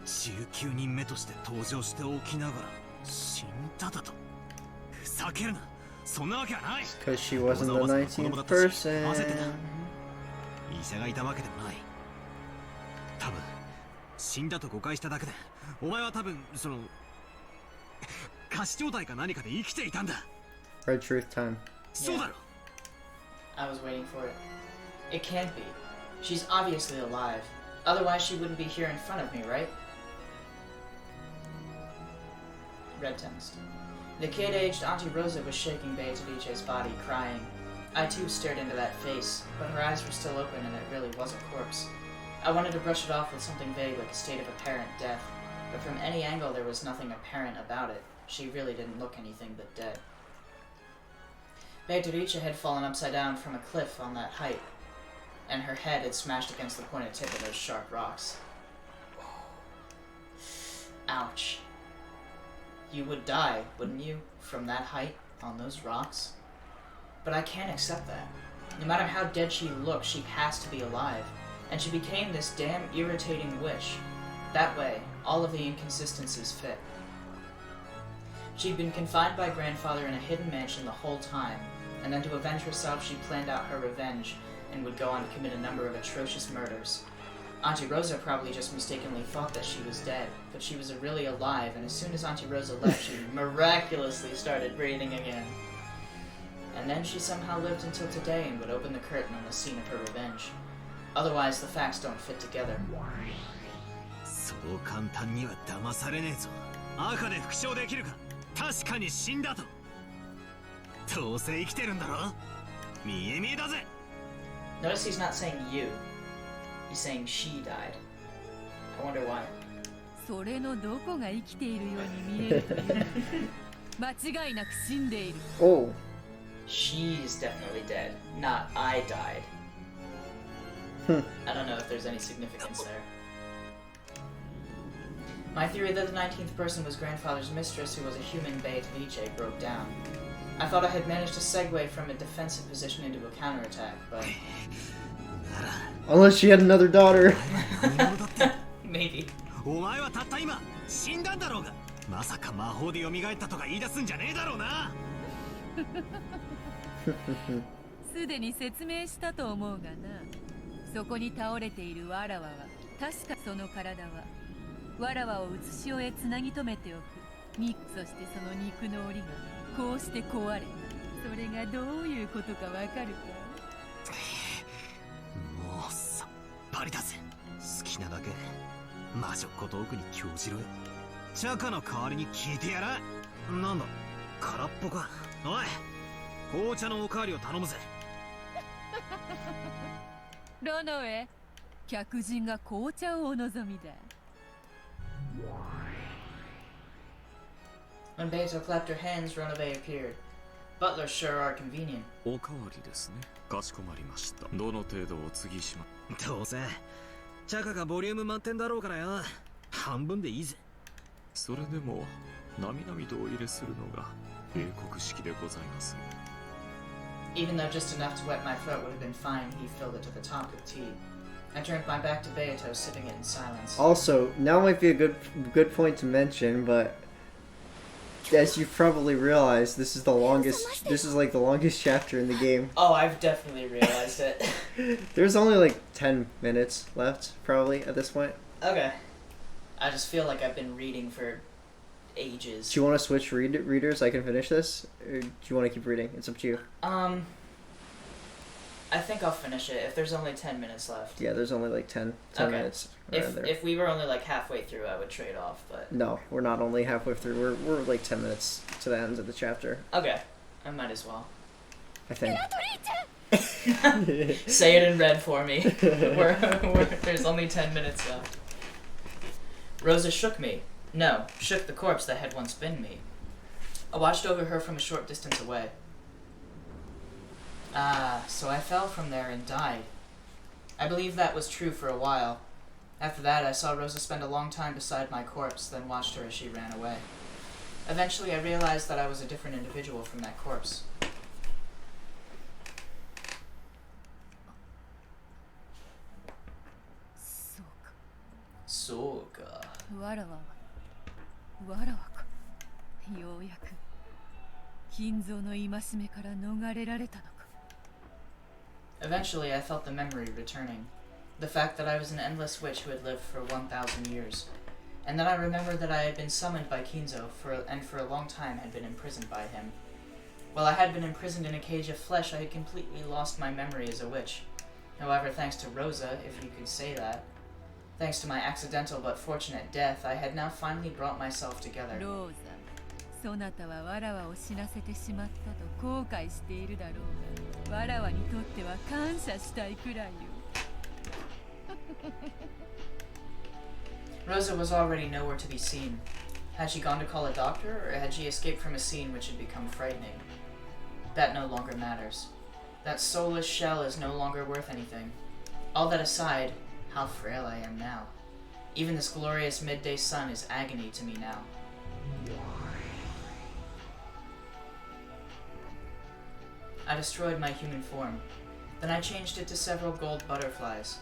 19人目として登場しておきながら死んだだと。ふざけるな。そんなわけはない。 Because she wasn't the 19th person. 医者がいたわけでもない。多分死んだと誤解しただけで、お前は多分その仮死状態か何かで生きていたんだ。 Red truth time. そうだろ。 I was waiting for it. It can't be. She's obviously alive. Otherwise, she wouldn't be here in front of me, right? Red text. The kid-aged Auntie Rosa was shaking Beatrice's body, crying. I too stared into that face, but her eyes were still open and it really was a corpse. I wanted to brush it off with something vague like a state of apparent death, but from any angle there was nothing apparent about it. She really didn't look anything but dead. Beatrice had fallen upside down from a cliff on that height, and her head had smashed against the pointed tip of those sharp rocks. Ouch. You would die, wouldn't you, from that height on those rocks? But I can't accept that. No matter how dead she looked, she has to be alive, and she became this damn irritating witch. That way, all of the inconsistencies fit. She'd been confined by grandfather in a hidden mansion the whole time, and then to avenge herself she planned out her revenge and would go on to commit a number of atrocious murders. Auntie Rosa probably just mistakenly thought that she was dead, but she was really alive, and as soon as Auntie Rosa left, she miraculously started breathing again. And then she somehow lived until today and would open the curtain on the scene of her revenge. Otherwise, the facts don't fit together. そう簡単には騙されねえぞ。赤で復唱できるか。確かに死んだと。どうせ生きてるんだろ。見え見えだぜ。 Notice he's not saying you. He's saying she died. I wonder why. それのどこが生きているように見えるという間違いなく死んでいる。 Oh. She's definitely dead, not I died. I don't know if there's any significance there. My theory that the 19th person was grandfather's mistress, who was a human Beatrice, broke down. I thought I had managed to segue from a defensive position into a counterattack, but... Unless she had another daughter. Maybe. お前はたった今死んだんだろうが。まさか魔法で蘇ったとか言い出すんじゃねえだろうな。すでに説明したと思うがな。そこに倒れているわらわは確かその体はわらわをうつしおへつなぎ止めておく肉、そしてその肉の檻がこうして壊れた。それがどういうことかわかるか。もうさっぱりだぜ。好きなだけ魔女っ子トークに興じろよ。チャカの代わりに聞いてやら。なんだ空っぽか。おい紅茶のおかわりを頼むぜ。ロノウェ、客人が紅茶をお望みだ。When Beto clapped her hands, Ronove appeared. Butlers sure are convenient. おかわりですね。かしこまりました。どの程度お継ぎしま。どうせチャカがボリューム満点だろうからよ。半分でいいぜ。それでもなみなみとお入れするのが英国式でございます。 Even though just enough to wet my throat would have been fine, he filled it to the top with tea. I turned my back to Beato, sipping it in silence. Also, now might be a good point to mention, but as you've probably realized, this is the longest. This is like the longest chapter in the game. Oh, I've definitely realized it. There's only like 10 minutes left, probably at this point. Okay. I just feel like I've been reading for ages. Do you want to switch readers? I can finish this, or do you want to keep reading? It's up to you. I think I'll finish it if there's only 10 minutes left. Yeah, there's only like 10 Okay. minutes. Around there. If we were only like halfway through, I would trade off, but... No, we're not only halfway through. We're like 10 minutes to the end of the chapter. Okay. I might as well. I think. Say it in red for me. There's only 10 minutes left. Rosa shook me. No, shook the corpse that had once been me. I watched over her from a short distance away. Ah, so I fell from there and died. I believe that was true for a while. After that, I saw Rosa spend a long time beside my corpse, then watched her as she ran away. Eventually, I realized that I was a different individual from that corpse. Soか。わらわか。ようやく金蔵の戒めから逃れられたのか。Eventually, I felt the memory returning. The fact that I was an endless witch who had lived for 1,000 years. And then I remembered that I had been summoned by Kinzo and for a long time had been imprisoned by him. While I had been imprisoned in a cage of flesh, I had completely lost my memory as a witch. However, thanks to Rosa, if you could say that, thanks to my accidental but fortunate death, I had now finally brought myself together. ローザ、そなたはわらわを死なせてしまったと後悔しているだろうが、わらわにとっては感謝したいくらいよ。Rosa was already nowhere to be seen. Had she gone to call a doctor, or had she escaped from a scene which had become frightening? That no longer matters. That soulless shell is no longer worth anything. All that aside, how frail I am now. Even this glorious midday sun is agony to me now. I destroyed my human form. Then I changed it to several gold butterflies.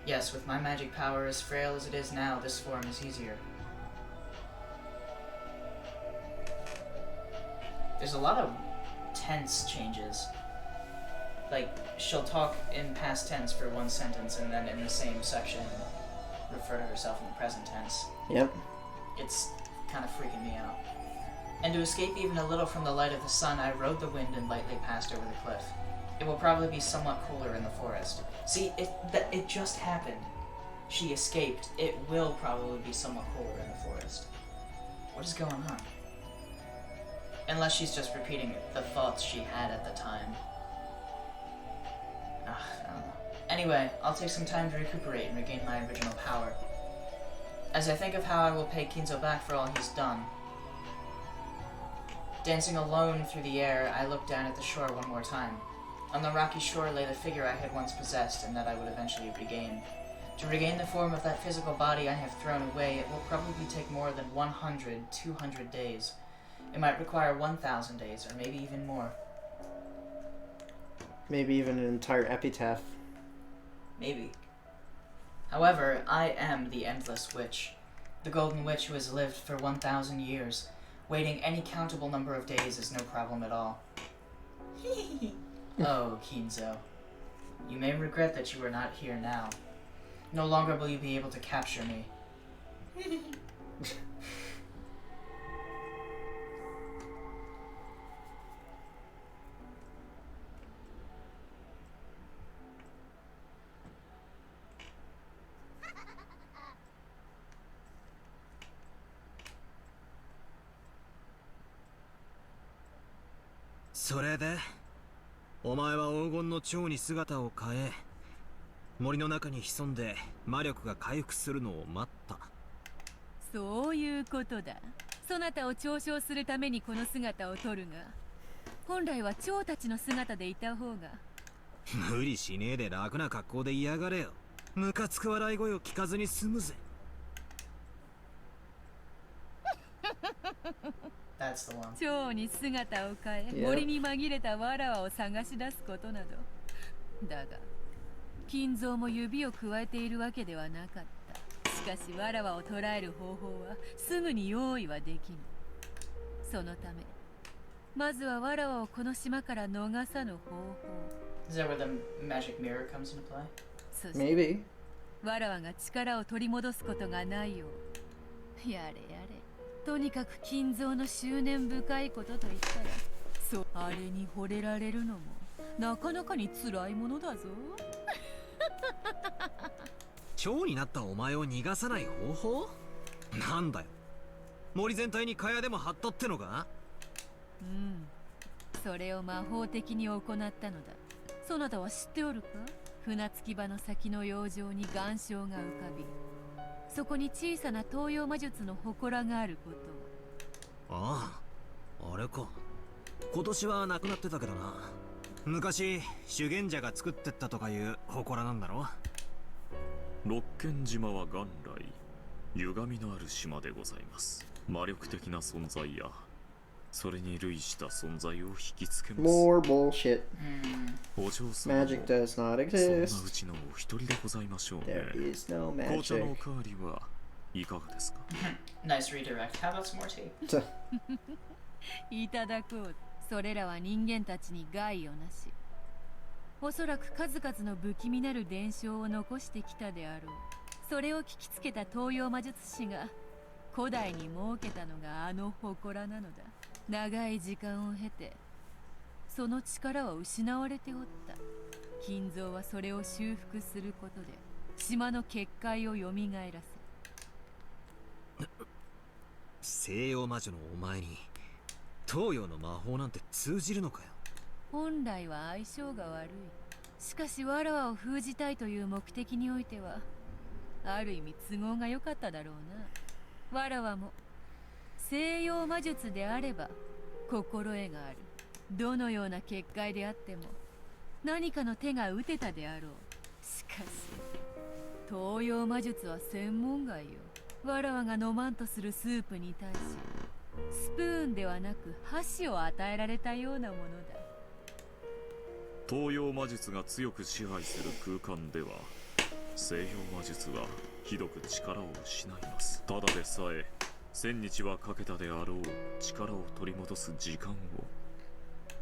Yes, with my magic power as frail as it is now, this form is easier. There's a lot of tense changes. Like, she'll talk in past tense for one sentence and then in the same section refer to herself in the present tense. Yep. It's kind of freaking me out. And to escape even a little from the light of the sun, I rode the wind and lightly passed over the cliff. It will probably be somewhat cooler in the forest. See, it just happened. She escaped. It will probably be somewhat cooler in the forest. What is going on? Unless she's just repeating the thoughts she had at the time. I don't know. Anyway, I'll take some time to recuperate and regain my original power. As I think of how I will pay Kinzo back for all he's done. Dancing alone through the air, I looked down at the shore one more time. On the rocky shore lay the figure I had once possessed and that I would eventually regain. To regain the form of that physical body I have thrown away, it will probably take more than 100, 200 days. It might require 1,000 days, or maybe even more. Maybe even an entire epitaph. Maybe. However, I am the Endless Witch. The Golden Witch who has lived for 1,000 years. Waiting any countable number of days is no problem at all. Oh, Kinzo. You may regret that you are not here now. No longer will you be able to capture me. それでお前は黄金の蝶に姿を変え森の中に潜んで魔力が回復するのを待った。そういうことだ。そなたを嘲笑するためにこの姿を取るが、本来は蝶たちの姿でいた方が。無理しねえで楽な格好で嫌がれよ。ムカつく笑い声を聞かずに済むぜ。That's the one. 蝶に姿を変え、Yeah. 森に紛れたわらわを探し出すことなど。だが、金蔵も指を加えているわけではなかった。しかし、わらわを捕らえる方法はすぐに用意はできぬ。そのため、まずはわらわをこの島から逃さぬ方法。Is that where the magic mirror comes into play? そして、 Maybe. わらわが力を取り戻すことがないよう。やれやれ。とにかく金蔵の執念深いことと言ったら、そうあれに惚れられるのもなかなかに辛いものだぞ。蝶になったお前を逃がさない方法？なんだよ。森全体に蚊帳でも張ったってのか？うん。それを魔法的に行ったのだ。そなたは知っておるか？船着き場の先の洋上に岩礁が浮かび、そこに小さな東洋魔術の祠があることを。ああ、あれか。今年はなくなってたけどな。昔修験者が作ってったとかいう祠なんだろ。六軒島は元来歪みのある島でございます。魔力的な存在やそれに類した存在を引きつけます。 More bullshit. お嬢様も Magic does not そんなう exist. ちのお一人でございましょうね。 There is no 紅茶のお magic. かわりはいかがですか？ Nice redirect. How about some more tea? いただこう。それらは人間たちに害をなし、おそらく数々の不気味なる伝承を残してきたであろう。それを聞きつけた東洋魔術師が古代に設けたのがあの祠なのだ。長い時間を経てその力は失われておった。金蔵はそれを修復することで島の結界を蘇らせ、西洋魔女のお前に東洋の魔法なんて通じるのかよ。本来は相性が悪い。しかしわらわを封じたいという目的においてはある意味都合が良かっただろうな。わらわも西洋魔術であれば心得がある。どのような結界であっても何かの手が打てたであろう。しかし東洋魔術は専門外よ。わらわが飲まんとするスープに対しスプーンではなく箸を与えられたようなものだ。東洋魔術が強く支配する空間では西洋魔術はひどく力を失います。ただでさえ1000日はかけたであろう力を取り戻す時間を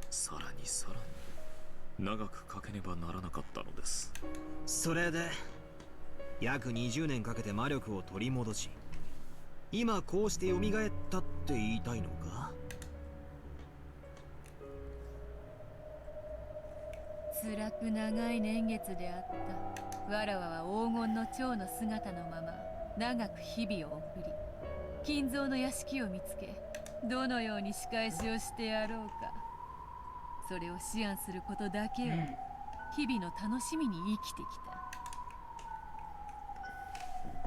さらにさらに長くかけねばならなかったのです。それで約20年かけて魔力を取り戻し、今こうして蘇ったって言いたいのか？辛く長い年月であった。わらわは黄金の蝶の姿のまま長く日々を送り、金蔵の屋敷を見つけ、どのように仕返しをしてやろうか、それを思案することだけを日々の楽しみに生きてきた。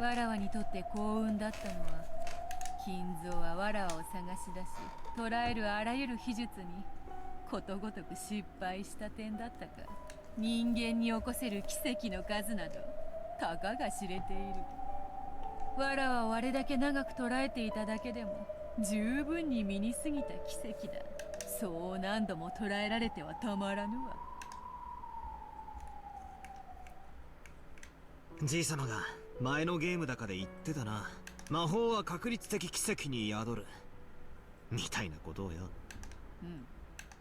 わらわにとって幸運だったのは、金蔵はわらわを探し出し捕らえるあらゆる秘術にことごとく失敗した点だったか。人間に起こせる奇跡の数などたかが知れている。わらわをあれだけ長く捕らえていただけでも十分に身に過ぎた奇跡だ。そう何度も捕らえられてはたまらぬわ。じいさまが前のゲームだかで言ってたな。魔法は確率的奇跡に宿るみたいなことをよ。うん。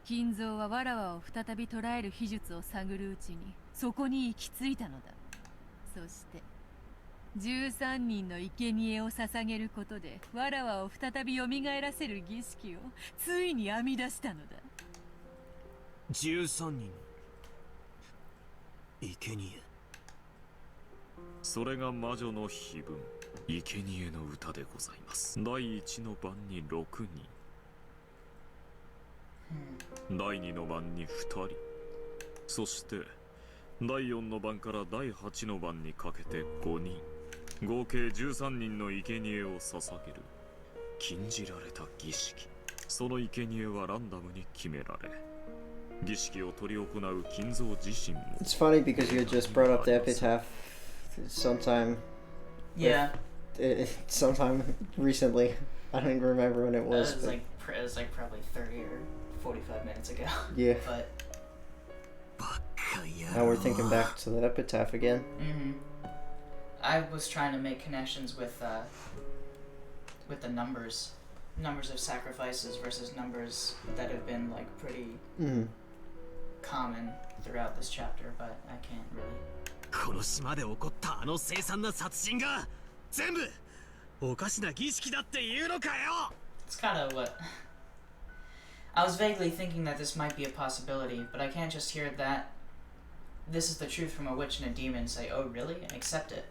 金蔵はわらわを再び捕らえる秘術を探るうちにそこに行き着いたのだ。そして13人の生贄を捧げることでわらわを再び蘇らせる儀式をついに編み出したのだ。13人生贄。それが魔女の碑文生贄の歌でございます。第1の番に6人、第2の番に2人、そして第4の番から第8の番にかけて5人、合計13人の生贄を捧げる禁じられた儀式。その生贄はランダムに決められ、儀式を執り行う金蔵自身も。 It's funny because you just brought up the epitaph sometime. Yeah. Sometime recently. I don't even remember when it It was. was But like probably 30 or 45 minutes ago. yeah. But Now we're thinking back to the epitaph again. I was trying to make connections with the numbers of sacrifices versus numbers that have been like pretty common throughout this chapter, but I can't really. この島で起こったあの凄惨な殺人が全部おかしな儀式だっていうのかよ。 It's kind of what I was vaguely thinking that this might be a possibility, but I can't just hear that this is the truth from a witch and a demon and say, "Oh, really?" and accept it.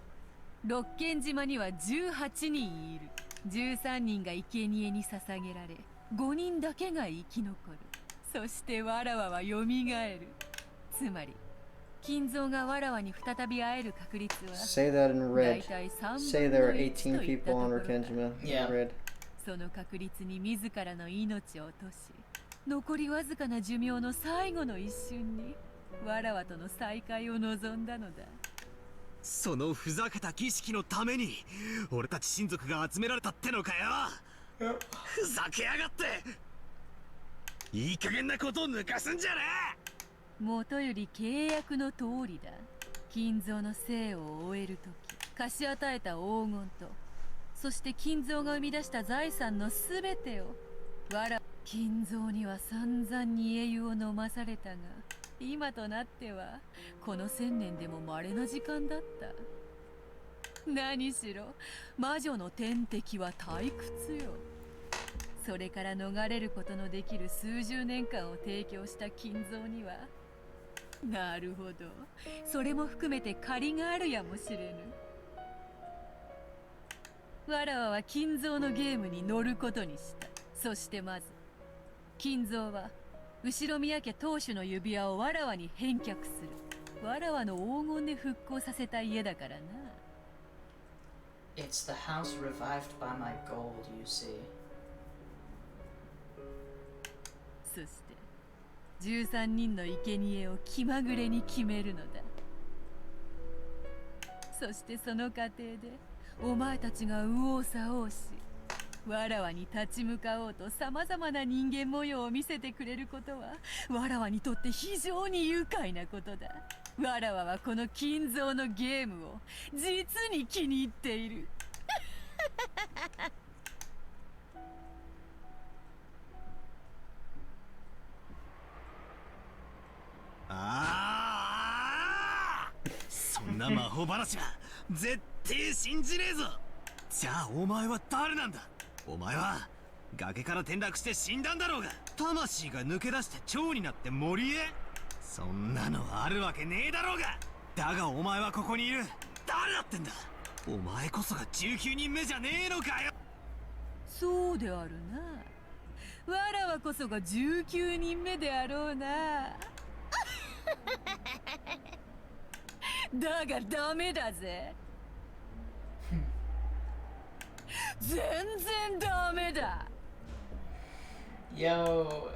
六軒島には18人いる。13人が生贄に捧げられ、5人だけが生き残る。そしてわらわはよみがえる。つまり金蔵がわらわに再び会える確率は Say that in だい red. たい3 Say 分 there の are 1 18といったと people こ on ろだ。 Rekengima in Yeah. red. その確率に自らの命を落とし、残りわずかな寿命の最後の一瞬にわらわとの再会を望んだのだ。そのふざけた儀式のために俺たち親族が集められたってのかよ。ふざけやがって。いい加減なことを抜かすんじゃねえ。もとより契約の通りだ。金蔵の生を終えるとき貸し与えた黄金と、そして金蔵が生み出した財産のすべてを金蔵には散々に英雄を飲まされたが、今となってはこの1000年でも稀な時間だった。何しろ魔女の天敵は退屈よ。それから逃れることのできる数十年間を提供した金蔵には、なるほど、それも含めて借りがあるやもしれぬ。わらわは金蔵のゲームに乗ることにした。そしてまず金蔵は後ろ宮家当主の指輪をわらわに返却する。わらわの黄金で復興させた家だからな。 It's the house revived by my gold, you see. そして13人の生贄を気まぐれに決めるのだ。そしてその過程でお前たちが右往左往し、わらわに立ち向かおうと様々な人間模様を見せてくれることは、わらわにとって非常に愉快なことだ。わらわはこの金蔵のゲームを実に気に入っている。ああ、そんな魔法話は絶対信じねえぞ。じゃあお前は誰なんだ。お前は崖から転落して死んだんだろうが、魂が抜け出して蝶になって森へ。そんなのあるわけねえだろうが。だがお前はここにいる。誰だってんだ。お前こそが19人目じゃねえのかよ。そうであるな。わらわこそが19人目であろうな。だがダメだぜ。全然ダメだ。 Yo.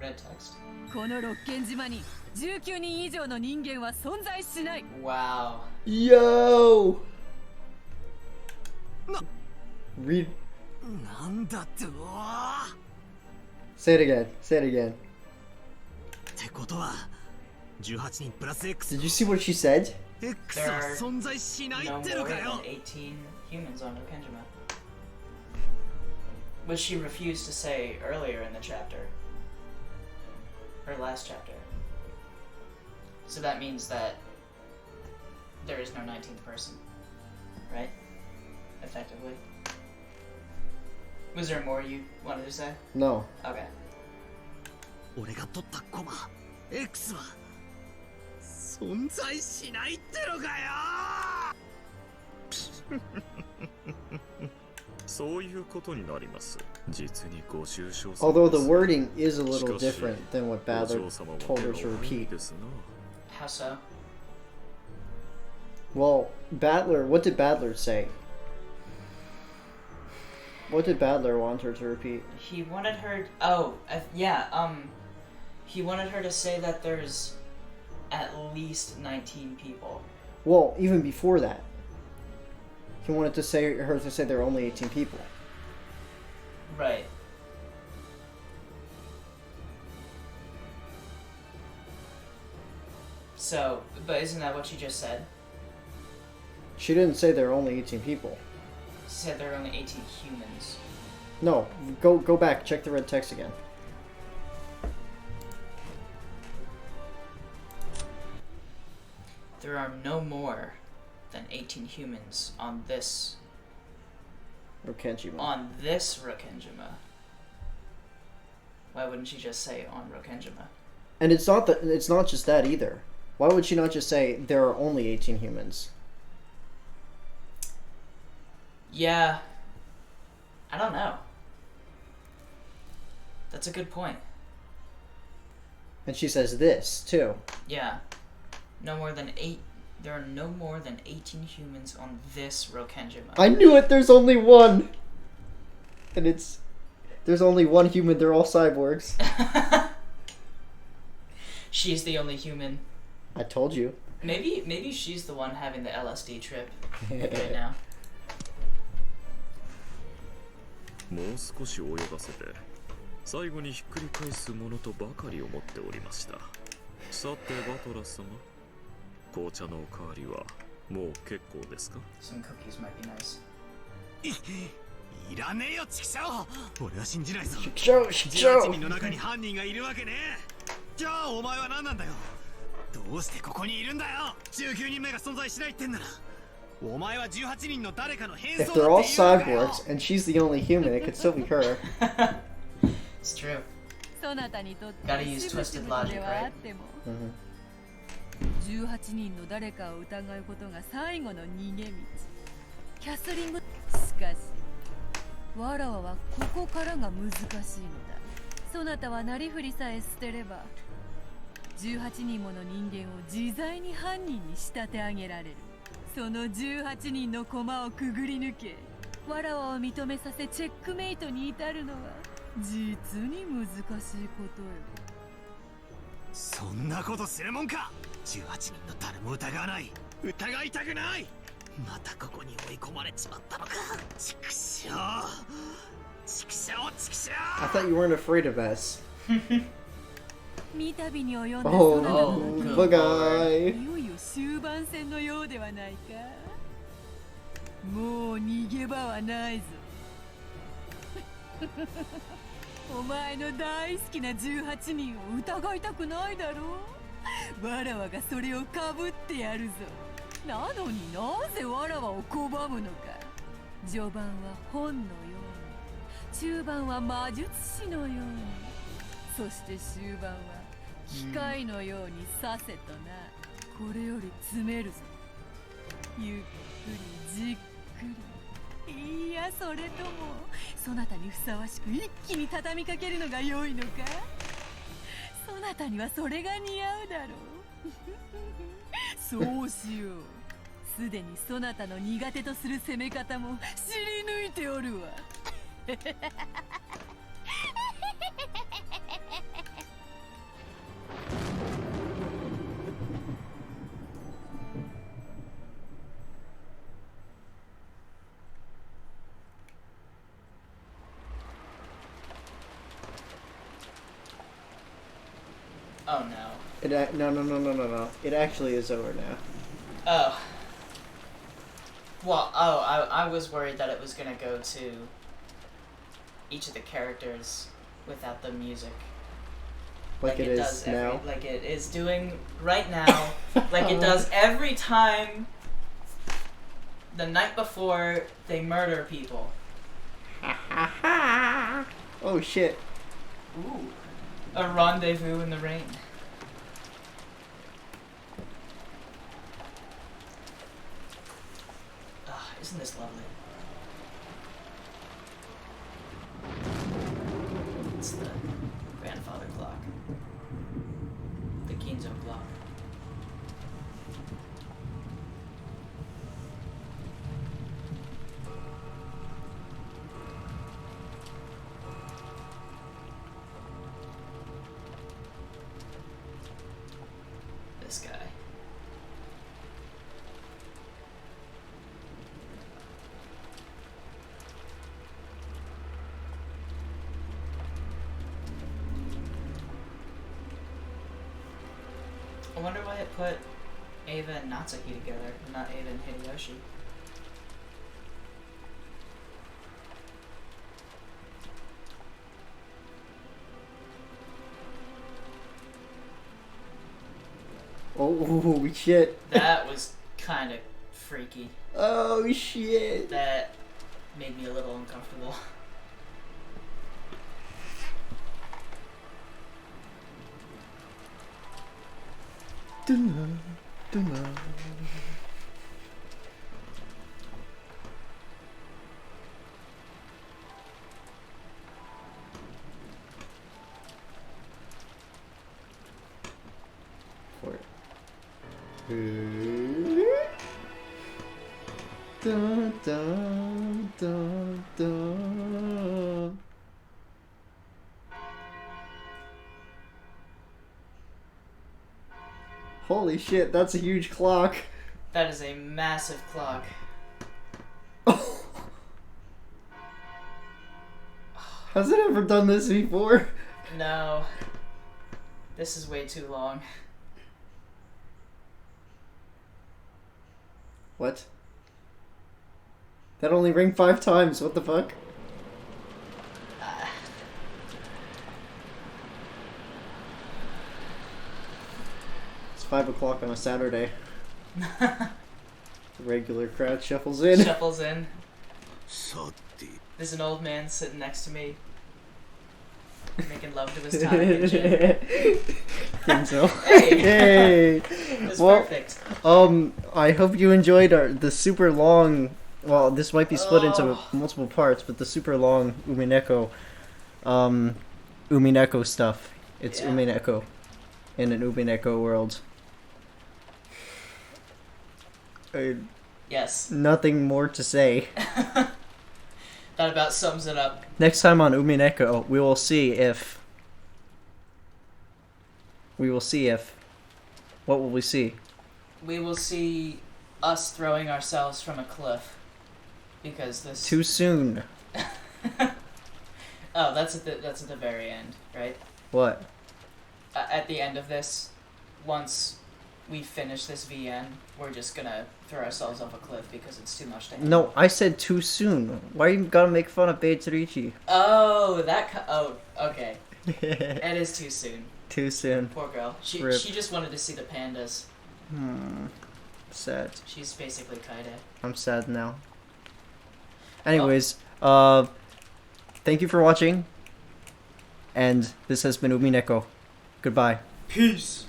Red text. この六軒島に19人以上の人間は存在しない。 Wow. Yo! Read. なんだと。 Say it again. Say it again. ってことは18人プラス X。 Did you see what she said? X There は are 存在しない No って more のかよ。 than 18 humans on Rokkenjima. Which she refused to say earlier in the chapter. Her last chapter. So that means that there is no 19th person. Right? Effectively. Was there more you wanted to say? No. Okay. 俺が取ったコマ X は存在しないってのかよ。そういうことになります。実にご愁傷様です。 Although the wording is a little しかし、 different than what お Badler 嬢様は told 手 her が to 多い repeat. ですな。 How so? Well, what did Badler say? What did Badler want her to repeat? He wanted her. He wanted her to say that there's at least 19 people. Well, even before that, he wanted to say her to say there are only 18 people. Right. So, but isn't that what she just said? She didn't say there are only 18 people. She said there are only 18 humans. No, go back, check the red text again. There are no more than 18 humans on this Rokkenjima. Rokkenjima. Why wouldn't she just say on Rokkenjima? And it's not just that either. Why would she not just say there are only 18 humans? Yeah. I don't know. That's a good point. And she says this, too. Yeah. There are no more than 18 humans on this Rokenjima. I knew it! There's only one! And there's only one human, they're all cyborgs. She's the only human. I told you. Maybe she's the one having the LSD trip right now. もう少し泳がせて最後にひっくり返すものとばかり思っておりました。さてバトラ様、紅茶のおかわりはもう結構ですか？ Some cookies might be nice. いらねえよチキショウ。俺は信じないぞ。18人の中に犯人がいるわけね。じゃあお前は何なんだよ。どうしてここにいるんだよ。19人目が存在しないってんならお前は18人の誰かの変 If 装 they're だ all って言うんだよ。 cyborgs and she's the only human, it could still be her. It's true. そなたにとって Gotta use しぶし twisted ぶ logic, ではあっても Mhm. 18人の誰かを疑うことが最後の逃げ道。キャスリング。しかしわらわはここからが難しいのだ。そなたはなりふりさえ捨てれば18人もの人間を自在に犯人に仕立て上げられる。その18人の駒をくぐり抜けわらわを認めさせチェックメイトに至るのは実に難しいことよ。そんなことするもんか。18人の誰も疑わない。疑いたくない。またここに追い込まれちまったのか。チクショーチクショーチクショ I ー。 thought you weren't afraid of S. 三度に及んだ Oh, そなたの bug eye. いよいよ終盤戦のようではないか。もう逃げ場はないぞ。お前の大好きな18人を疑いたくないだろう。わらわがそれをかぶってやるぞ。なのになぜわらわを拒むのか。序盤は本のように、中盤は魔術師のように、そして終盤は機械のようにさせとな。これより詰めるぞ。ゆっくりじっくり。いや、それともそなたにふさわしく一気に畳みかけるのが良いのか。そなたにはそれが似合うだろう。そうしよう。すでにそなたの苦手とする攻め方も知り抜いておるわ。Oh no. No. It actually is over now. Oh. Well, I was worried that it was gonna go to each of the characters without the music. Like it is now. Like it is doing right now. Like it does every time the night before they murder people. Oh shit. Ooh. A rendezvous in the rain. Ah, isn't this lovely? It's the grandfather clock. The Ginzo clock. This guy. I wonder why it put Ava and Natsuki together, not Ava and Hideyoshi. Oh shit. That was kind of freaky. Oh shit. That made me a little uncomfortable. Dun, dun, dun, dun. Holy shit, that's a huge clock. That is a massive clock. Has it ever done this before? No. This is way too long. What? That only rang 5 times, what the fuck? It's 5 o'clock on a Saturday. The regular crowd shuffles in. Shuffles in. さて There's an old man sitting next to me. Making love to his tonic and gin. Kenzo. Hey! Hey! It's Well, perfect. I hope you enjoyed the super long. Well, this might be split into multiple parts, but the super long Umineko stuff. It's Yeah. Umineko in an Umineko world. Yes. Nothing more to say. That about sums it up. Next time on Umineko, we will see if. What will we see? We will see us throwing ourselves from a cliff. Because this... Too soon. Oh, that's at the very end, right? What? At the end of this, once we finish this VN, we're just gonna throw ourselves off a cliff because it's too much to handle. No, I said too soon. Why you gotta make fun of Beitorichi? Oh, oh, okay. It is too soon. Too soon. Poor girl. She Rip. just wanted to see the pandas. Sad. She's basically Kaide. I'm sad now. Anyways, thank you for watching. And this has been Umineko. Goodbye. Peace!